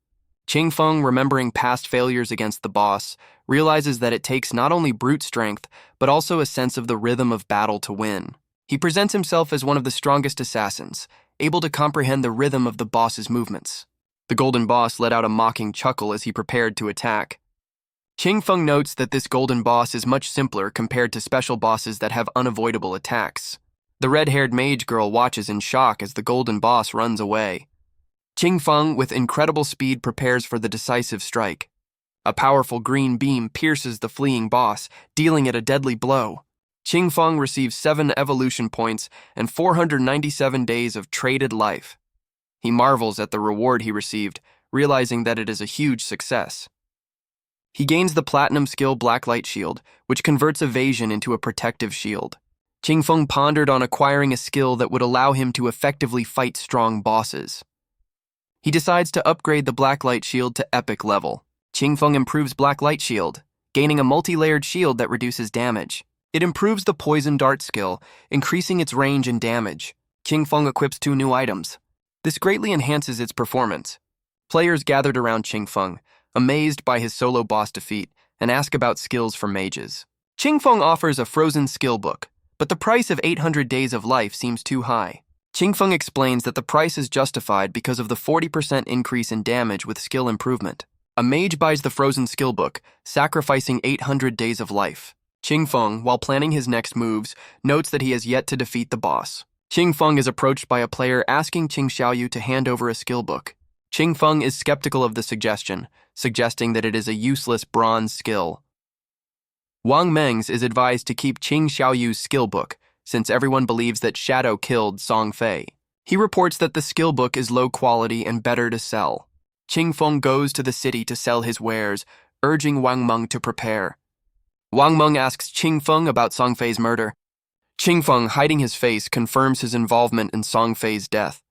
Qing Feng, remembering past failures against the boss, realizes that it takes not only brute strength, but also a sense of the rhythm of battle to win. He presents himself as one of the strongest assassins, able to comprehend the rhythm of the boss's movements. The golden boss let out a mocking chuckle as he prepared to attack. Qing Feng notes that this golden boss is much simpler compared to special bosses that have unavoidable attacks. The red-haired mage girl watches in shock as the golden boss runs away. Qing Feng, with incredible speed, prepares for the decisive strike. A powerful green beam pierces the fleeing boss, dealing it a deadly blow. Qing Feng receives 7 evolution points and 497 days of traded life. He marvels at the reward he received, realizing that it is a huge success. He gains the platinum skill Blacklight Shield, which converts evasion into a protective shield. Qing Feng pondered on acquiring a skill that would allow him to effectively fight strong bosses. He decides to upgrade the Blacklight Shield to epic level. Qing Feng improves Blacklight Shield, gaining a multi-layered shield that reduces damage. It improves the Poison Dart skill, increasing its range and damage. Qing Feng equips 2 new items. This greatly enhances its performance. Players gathered around Qing Feng, amazed by his solo boss defeat, and ask about skills for mages. Qing Feng offers a frozen skill book, but the price of 800 days of life seems too high. Qing Feng explains that the price is justified because of the 40% increase in damage with skill improvement. A mage buys the frozen skill book, sacrificing 800 days of life. Qing Feng, while planning his next moves, notes that he has yet to defeat the boss. Qing Feng is approached by a player asking Qing Xiaoyu to hand over a skill book. Qing Feng is skeptical of the suggestion, suggesting that it is a useless bronze skill. Wang Mengs is advised to keep Qing Xiaoyu's skill book, since everyone believes that Shadow killed Song Fei. He reports that the skill book is low quality and better to sell. Qing Feng goes to the city to sell his wares, urging Wang Meng to prepare. Wang Meng asks Qing Feng about Song Fei's murder. Qing Feng, hiding his face, confirms his involvement in Song Fei's death.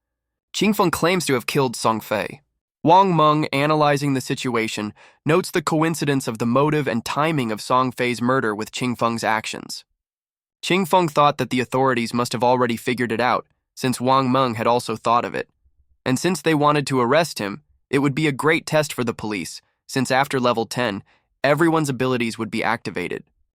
Qing Feng claims to have killed Song Fei. Wang Meng, analyzing the situation, notes the coincidence of the motive and timing of Song Fei's murder with Qing Feng's actions. Qing Feng thought that the authorities must have already figured it out, since Wang Meng had also thought of it. And since they wanted to arrest him, it would be a great test for the police, since after level 10, everyone's abilities would be activated.